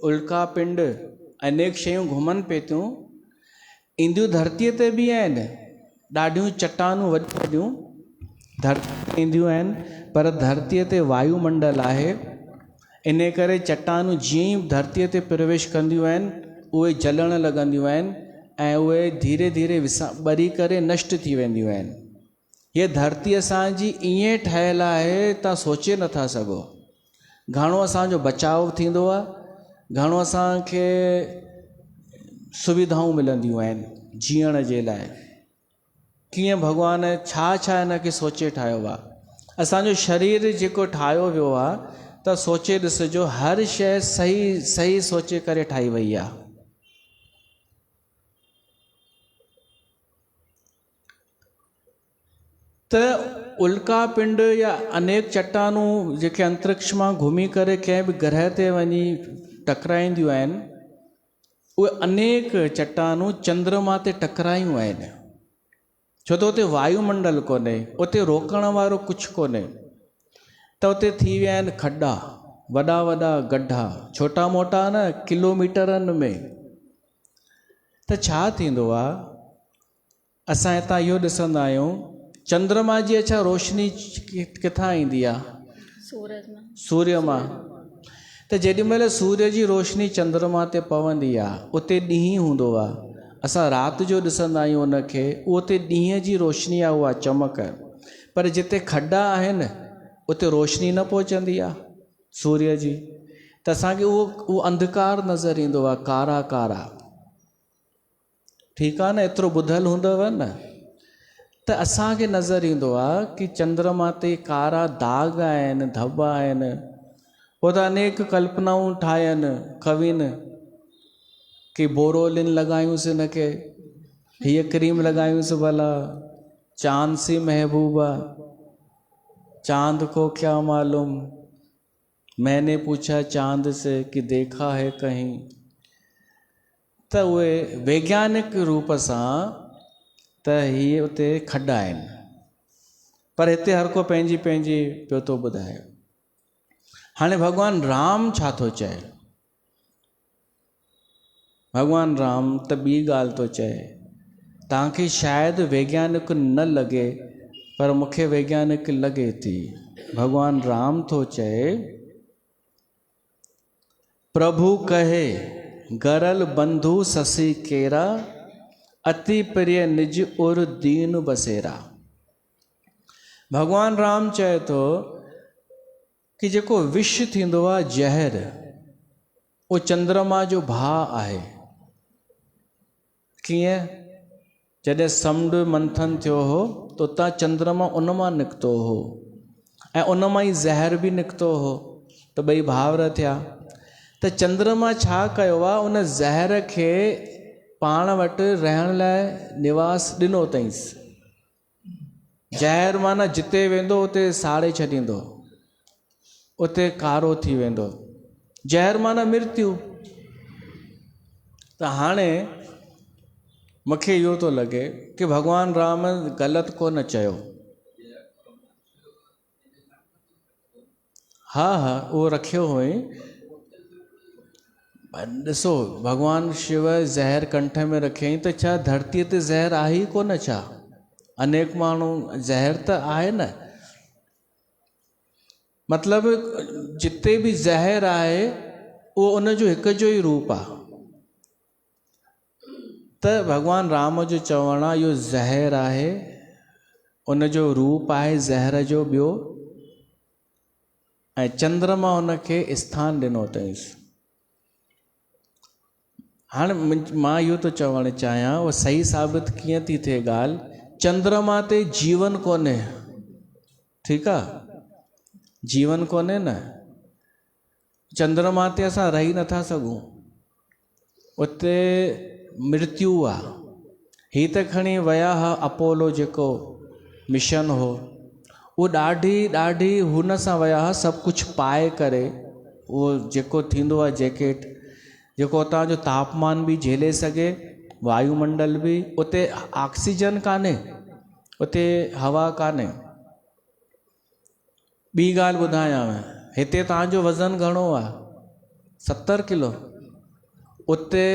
उल्का पिंड, अनेक शयूं घुमनि पिए थियूं, ईंदियूं धरतीअ ते बि आहिनि। ॾाढियूं चट्टानूं वॾियूं वॾियूं धरती ते ईंदियूं आहिनि, पर धरतीअ ते वायुमंडल आहे। इन करे चट्टानूं जीअं ई धरतीअ ते प्रवेश कंदियूं आहिनि, उहे जलण लॻंदियूं आहिनि ऐं उहे धीरे धीरे ॿरी करे नष्ट थी वेंदियूं आहिनि। ये धरती असांजी ईअं ठहियलु आहे, तव्हां सोचे नथा सघो। घणो असांजो बचाव थींदो आहे, घणो असांखे सुविधाऊं मिलंदियूं आहिनि जीअण जे लाइ। कीअं भॻवान छा छा हिनखे सोचे ठाहियो आहे। असांजो शरीर जेको ठाहियो वियो आहे, त सोचे ॾिसिजो हर शइ सही सही सोचे करे ठाही वई आहे। त उल्का पिंड या अनेक चट्टानूं जेके अंतरिक्ष मां घुमी करे कंहिं बि ग्रह ते वञी टकराईंदियूं आहिनि, उहे अनेक चट्टानूं चंद्रमा ते टकरायूं आहिनि। छो त उते वायुमंडल कोन्हे, उते रोकण वारो कुझु कोन्हे, त उते थी विया आहिनि खॾा, वॾा वॾा गड्ढा, छोटा मोटा न, किलोमीटरनि में। त छा थींदो आहे, असां हितां इहो ॾिसंदा आहियूं, चंद्रमा जी अच्छा रोशनी किथां ईंदी आहे? सूर्य मां। त जेॾी महिल सूर्य जी रोशनी चंद्रमा ते पवंदी आहे, उते ॾींहुं हूंदो आहे। असां राति जो ॾिसंदा आहियूं उनखे, उते ॾींहं जी रोशनी आहे, उहा चमक। पर जिते खॾा आहिनि उते रोशनी न पहुचंदी आहे सूर्य जी, त असांखे उहो अंधकार नज़र ईंदो आहे, कारा कारा। ठीकु आहे न, एतिरो ॿुधलु हूंदव न। त असांखे नज़र ईंदो आहे कि चंद्रमा ते कारा दाग़ आहिनि, धब आहिनि। पोइ त अनेक कल्पनाऊं ठाहिनि कवियुनि कि बोरोलिन लॻायूंसि हिनखे, हीअ क्रीम लॻायूंसि भला, चांद सी महबूबा, चांद को क्या मालूम, मैंने पूछा चांद से कि देखा है कहीं। त उहे वैज्ञानिक रूप सां त हीअ उते खॾा आहिनि, पर हिते हर को पंहिंजी पंहिंजी पियो थो ॿुधाए। हाणे भॻवानु राम छा थो चए? भॻवानु राम त ॿी ॻाल्हि थो चए। तव्हांखे शायदि वैज्ञानिक न लॻे, पर मूंखे वैज्ञानिक लॻे थी। भॻवानु राम थो चए, प्रभु कहे गरल बंधु ससी केरा, अति प्रिय निज उर दीन बसेरा। भॻवानु राम चए थो कि जेको विष थींदो आहे, ज़हर, उहो चंद्रमा जो भाउ आहे। कीअं? जॾहिं समुंड मंथन थियो हो त उतां चंद्रमा उन मां निकितो हो ऐं उन मां ई ज़हर बि निकितो हो, त ॿई भाउर थिया। त चंद्रमा छा कयो आहे, उन ज़हर खे पाण वटि रहण लाइ निवास ॾिनो अथईंसि। ज़हर माना जिते वेंदो उते साड़े छॾींदो, उते कारो थी वेंदो। ज़हर माना मृत्यु। त हाणे मूंखे इहो थो लॻे कि भॻवानु राम ग़लति कोन चयो। हा हा उहो रखियो हुई। ॾिसो भॻवानु शिव ज़हर कंठ में रखियईं त छा धरतीअ ते ज़हर आहे ई कोन छा? अनेक माण्हू ज़हर त आहे न। मतिलबु जिते बि ज़हर आहे उहो उनजो हिक जो ई रूप आहे। त भॻवानु राम जो चवणु आहे इहो ज़हर आहे, उनजो रूप आहे ज़हर जो ॿियो, ऐं चंद्रमा उनखे स्थान ॾिनो अथईंसि। हाणे मां इहो थो चवणु चाहियां, उहा सही साबित कीअं थी थिए ॻाल्हि, चंद्रमा ते जीवन कोन्हे, ठीकु आहे, जीवन कोन्हे न, चंद्रमा ते असां रही नथा सघूं, उते मृत्यु आहे। हीअ त खणी विया हुआ अपोलो जेको मिशन हो, उहो ॾाढी हुन सां विया हुआ, सभु कुझु पाए करे, उहो जेको थींदो आहे जैकेट, जेको उतां जो तापमान बि झेले सघे, वायुमंडल बि, उते ऑक्सीजन कान्हे, उते हवा कान्हे। ॿी ॻाल्हि ॿुधायांव, हिते तव्हांजो वज़न घणो आहे? 70 किलो, उते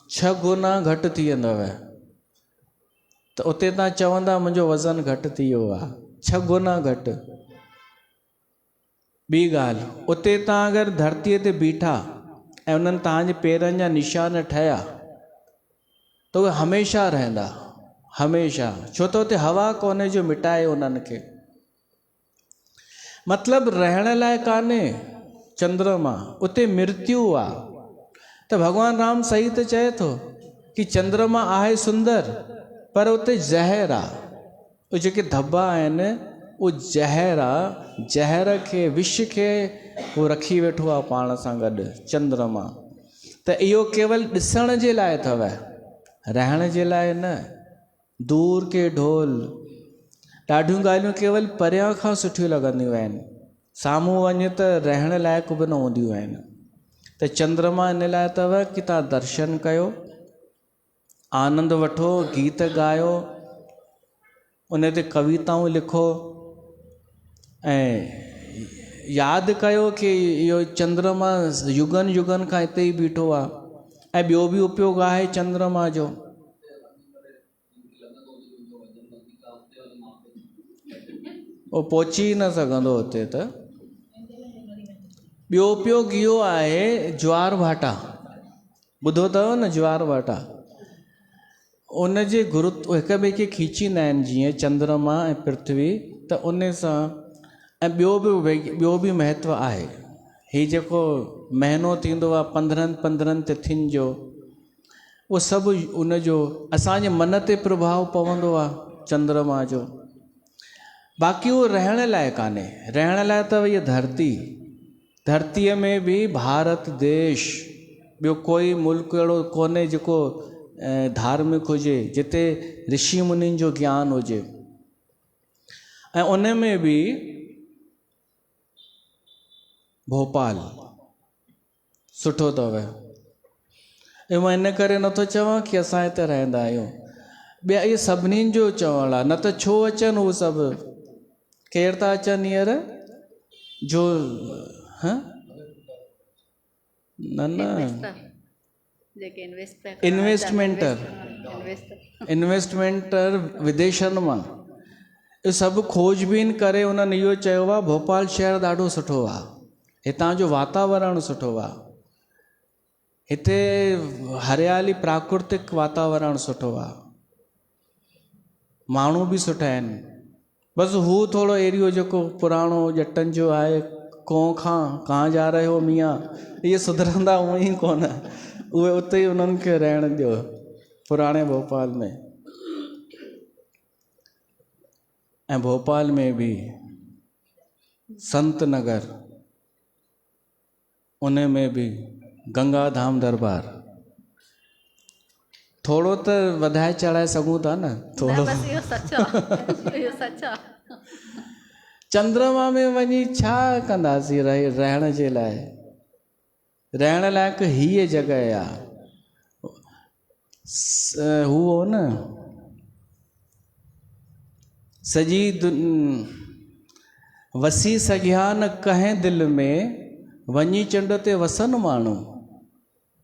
6 गुना घटि थी वेंदव। त उते तव्हां चवंदा मुंहिंजो वज़न घटि थी वियो आहे, 6 गुना घटि। ॿी ॻाल्हि, उते तव्हां अगरि धरतीअ ते बीठा ऐं उन्हनि तव्हांजे पेरनि जा निशान ठहिया त उहे हमेशह रहंदा, हमेशह, छो त उते हवा कोन्हे जो मिटाए उन्हनि खे। मतिलबु रहण लाइ कान्हे चंद्रमा, उते मृत्यु आहे। त भॻवानु राम सही त चए थो कि चंद्रमा आहे सुंदर, पर उते ज़हर आहे, उहे जेके धब्बा आहिनि उहो ज़हर आहे, ज़हर खे, विष खे उहो रखी वेठो आहे पाण सां गॾु चंद्रमा। त इहो केवल ॾिसण जे लाइ अथव, रहण जे लाइ न। दूर के ढोल, ॾाढियूं ॻाल्हियूं केवल परियां खां सुठियूं लॻंदियूं आहिनि, साम्हूं वञ त रहण लाइक़ु बि न हूंदियूं आहिनि। त चंद्रमा इन लाइ अथव कि तव्हां दर्शन कयो, आनंद वठो, गीत ॻायो, उन ते कविताऊं लिखो, ऐं यादि कयो कि इहो चंद्रमा युगनि युगनि खां हिते ई बीठो आहे। ऐं ॿियो बि उपयोग आहे चंद्रमा जो। उहो पहुची न सघंदो हुते त। ॿियो उपयोग इहो आहे, ज्वार भाटा, ॿुधो अथव न ज्वार भाटा? उन जे गुरुत्व हिक ॿिए खे खीचींदा आहिनि जीअं चंद्रमा ऐं पृथ्वी, त उन सां। ऐं ॿियो बि महत्व आहे। हीउ जेको महीनो थींदो आहे 15 तिथियुनि जो, उहो सभु उनजो असांजे मन ते प्रभाव पवंदो आहे चंद्रमा जो। बाक़ी उहो रहण लाइ कान्हे, रहण लाइ त इहा धरतीअ में बि भारत देश, ॿियो कोई मुल्क अहिड़ो कोन्हे जेको धार्मिक हुजे, जिते ऋषि मुनिनि जो ज्ञान हुजे। ऐं उन में बि भोपाल सुठो अथव। मां इन करे नथो चवां कि असां हिते रहंदा आहियूं, ॿिया इहे सभिनीनि जो चवणु आहे, न त छो अचनि उहे सभु। केरु था अचनि हींअर जो इन्वेस्टमेंटर विदेशनि मां, इहे सभु खोजबीन करे उन्हनि इहो चयो आहे भोपाल शहर ॾाढो सुठो आहे, हितां जो वातावरण सुठो आहे, हिते हरियाली प्राकृतिक वातावरण सुठो आहे, माण्हू बि सुठा आहिनि। बसि हू थोरो एरियो जेको पुराणो ॼटनि जो आहे, कहाँ जा रहे हो मियाँ, इहे सुधरंदा हूअं ई कोन, उहे उते ई उन्हनि खे रहण ॾियो पुराणे भोपाल में। ऐं भोपाल में बि संत नगर, उन में बि गंगा धाम दरबार, थोरो त वधाए चढ़ाए सघूं था न, थोरो। चंद्रमा में वञी छा कंदासीं रहण जे लाइ? रहण लाइक़ु हीअ जॻह आहे। हुओ न सजी वसी सघिया न कंहिं दिलि में वञी चंड ते वसन माण्हू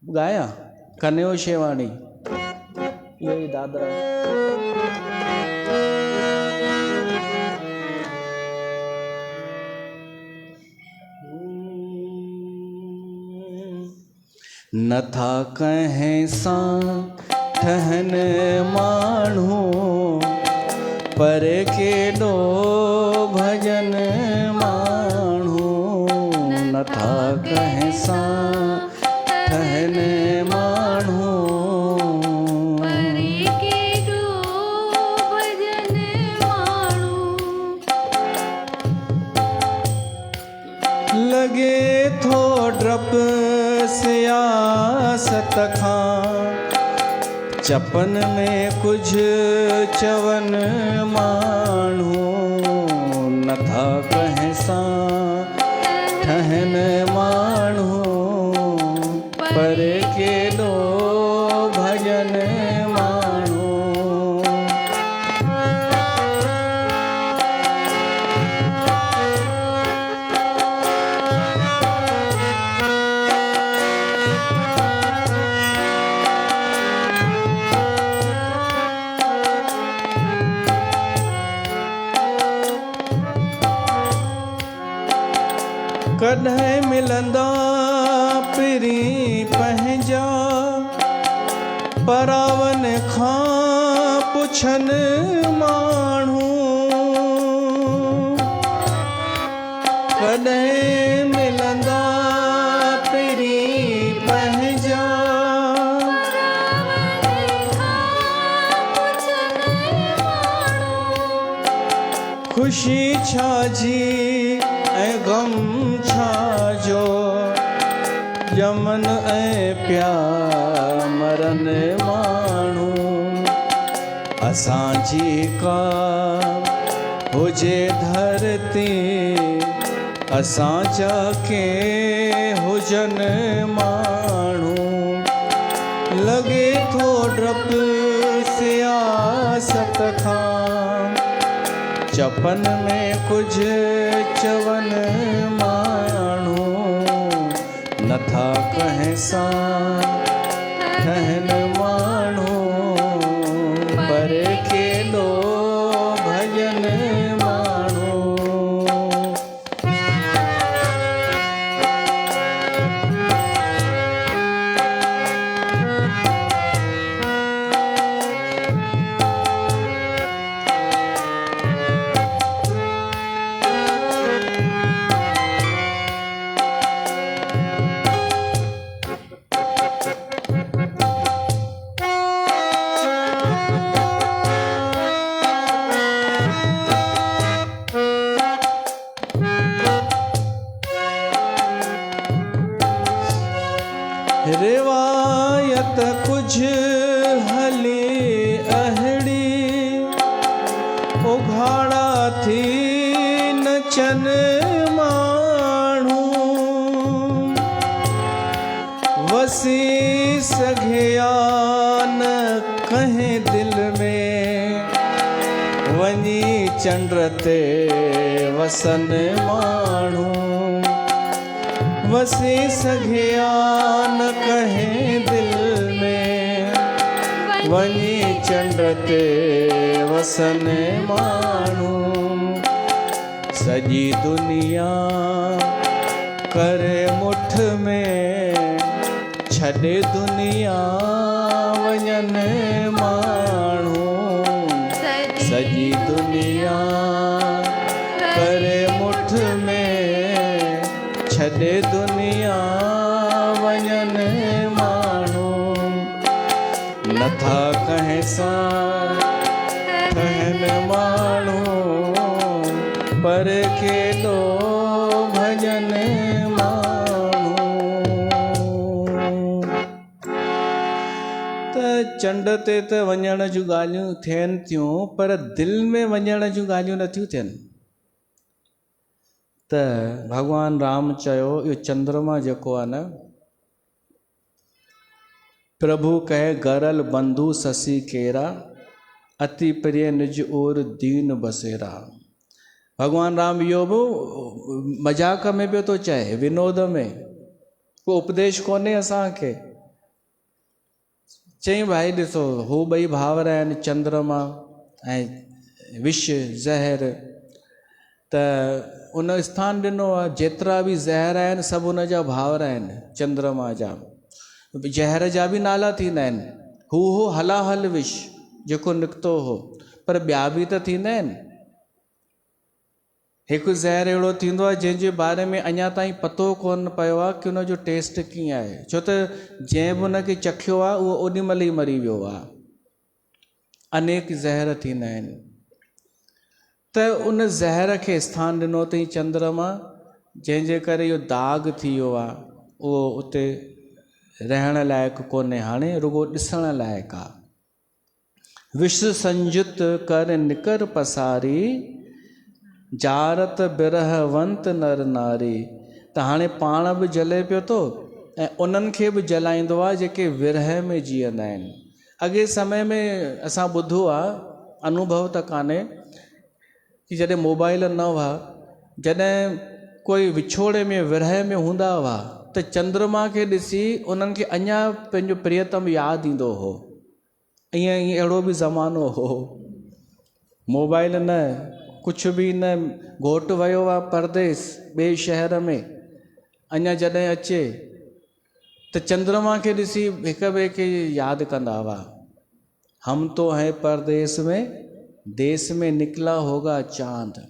ॻाया कन्यो शेवाणी इहो ई दादरा नथा कंहिं सां ठहन माण्हू पर केॾो भजन माण्हू नथा कंहिं सां ठहन माण्हू परे केॾो भजन माण्हू लॻे थो डप सियासत खां चपन में कुझु चवन माण्हू नथा कंहिं सां ठहन माण्हू पर केॾो भजन माण्हू कॾहिं मिलंदा पिरी पंहिंजा परावन खां पुछन माण्हू कॾहिं मिलंदा पिरी पंहिंजा ख़ुशी छाजी ऐं गम छाजो यमन ऐं पिया मरन माण्हू असांजी का हुजे धरती असांजा के हुजन माण्हू लॻे थो डप सियासत खां चपन में कुझु चवन माण्हू नथा कंहिं सां ठहन माण्हू पर केॾो भजन माण्हू रिवायत कुझु हली अहिड़ी उघाड़ा थी नचन माण्हू वसी सघिया न कंहिं दिलि में वञी चंड ते वसन माण्हू वसी सघिया न कंहिं दिलि में वञी चंड ते वसन माण्हू सॼी दुनिया करे मुठ में छॾे दुनिया वञन माण्हू सॼी दुनिया करे मुठ में छॾे दुनिया वञन माण्हू नथा कंहिं सां ठहन माण्हू पर केॾो भजन माण्हू त चंड ते त वञण जूं ॻाल्हियूं थियनि थियूं पर दिलि में वञण जूं ॻाल्हियूं नथियूं थियनि त भॻवानु राम चयो इहो चंद्रमा जेको आहे न प्रभु कहे गरल बंधु ससी केरा, अति प्रिय निज और दीन बसेरा। भगवान राम इहो बि मजाक में पियो थो चए, विनोद में, को उपदेश कोन्हे असांखे। चई भाई ॾिसो, हू ॿई भावर आहिनि, चंद्रमा ऐं विष ज़हर, त उन स्थान ॾिनो आहे। जेतिरा बि ज़हर आहिनि सभु उन जा भावर आहिनि, चंद्रमा जा। ज़हर जा बि नाला थींदा आहिनि, हू हो हलाहल विष जेको निकितो हो, पर ॿिया बि त थींदा आहिनि। हिकु ज़हर अहिड़ो थींदो आहे जंहिंजे बारे में अञा ताईं पतो कोन पियो आहे कि उनजो टेस्ट कीअं आहे, छो त जंहिं बि उनखे चखियो आहे उहो ओॾीमहिल ई मरी वियो आहे। अनेक ज़हर थींदा आहिनि, त उन ज़हर खे स्थान ॾिनो अथई चंद्रमा, जंहिंजे करे इहो दाग थी वियो आहे, उहो उते रहण लाइक़ु कोन्हे, हाणे रुगो ॾिसण लाइक़ु आहे। विष संयुत कर निकर पसारी, जारत बिरहवंत नर नारी। त हाणे पाण बि जले पियो थो ऐं उन्हनि खे बि जलाईंदो आहे जेके विरह में जीअंदा आहिनि। अॻे समय में असां ॿुधो आहे, अनुभव त कान्हे, कि जॾहिं मोबाइल न हुआ, जॾहिं कोई विछोड़े में विरह में हूंदा हुआ, त चंद्रमा खे ॾिसी उन्हनि खे अञा पंहिंजो प्रियतम यादि ईंदो हो। ईअं अहिड़ो बि ज़मानो हो, मोबाइल न, कुझु बि न, घोटु वियो आहे परदेस ॿिए शहर में, अञा जॾहिं अचे त चंद्रमा खे ॾिसी हिक ॿिए खे यादि कंदा हुआ। हम तो हैं परदेस में, देश में निकला होगा चांद।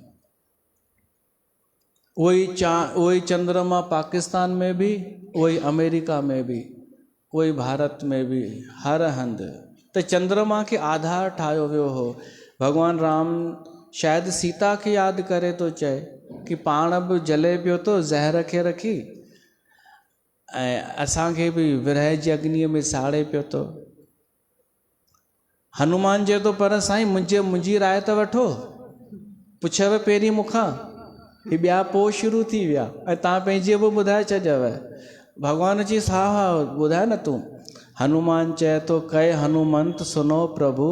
वही चंद्रमा पाकिस्तान में भी, वही अमेरिका में भी, वही भारत में भी, हर हंधि। त चंद्रमा खे आधार ठाहियो वियो हो। भगवान राम शायदि सीता खे यादि करे थो चए कि पाण बि जले पियो थो ज़हर खे रखी, ऐं असांखे बि विरह जी अग्नीअ में साड़े पियो थो। हनुमान चए थो, पर साईं मुंहिंजी राय त वठो, पुछव पहिरीं मूंखां, ही ॿिया पोइ शुरू थी विया, ऐं तव्हां पंहिंजी बि ॿुधाए छॾियव। भॻवान चईसि हा हा ॿुधाए न तूं। हनुमान चए थो, कहे हनुमंत सुनो प्रभु,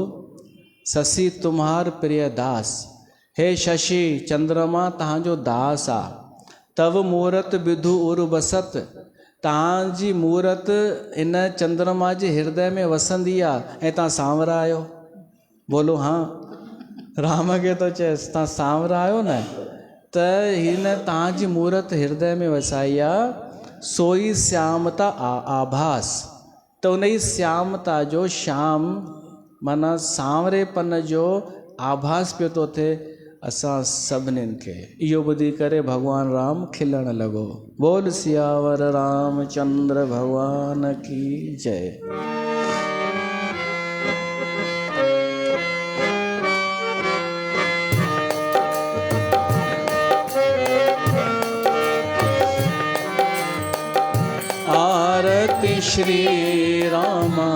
शशि तुम्हार प्रिय दास। हे शशि, चंद्रमा तव्हांजो दास आहे। तव मूरत विधु उर बसत, तव्हांजी मूरत इन चंद्रमा जे हृदय में वसंदी आहे, ऐं तव्हां सांवरा आहियो। बोलो हाँ, राम खे थो चएसि तव्हां सांवरा आहियो न, त हिन तव्हांजी मूरत हृदय में वसाई आहे। सोई श्यामता आभास, त उन ई श्यामता जो, श्याम माना सांवरेपन जो आभास पियो थो थिए असां सभिनीनि खे। इहो ॿुधी करे भॻवान राम खिलण लॻो। बोल सियावर रामचंद्र भगवान की जय। आरती श्री रामा।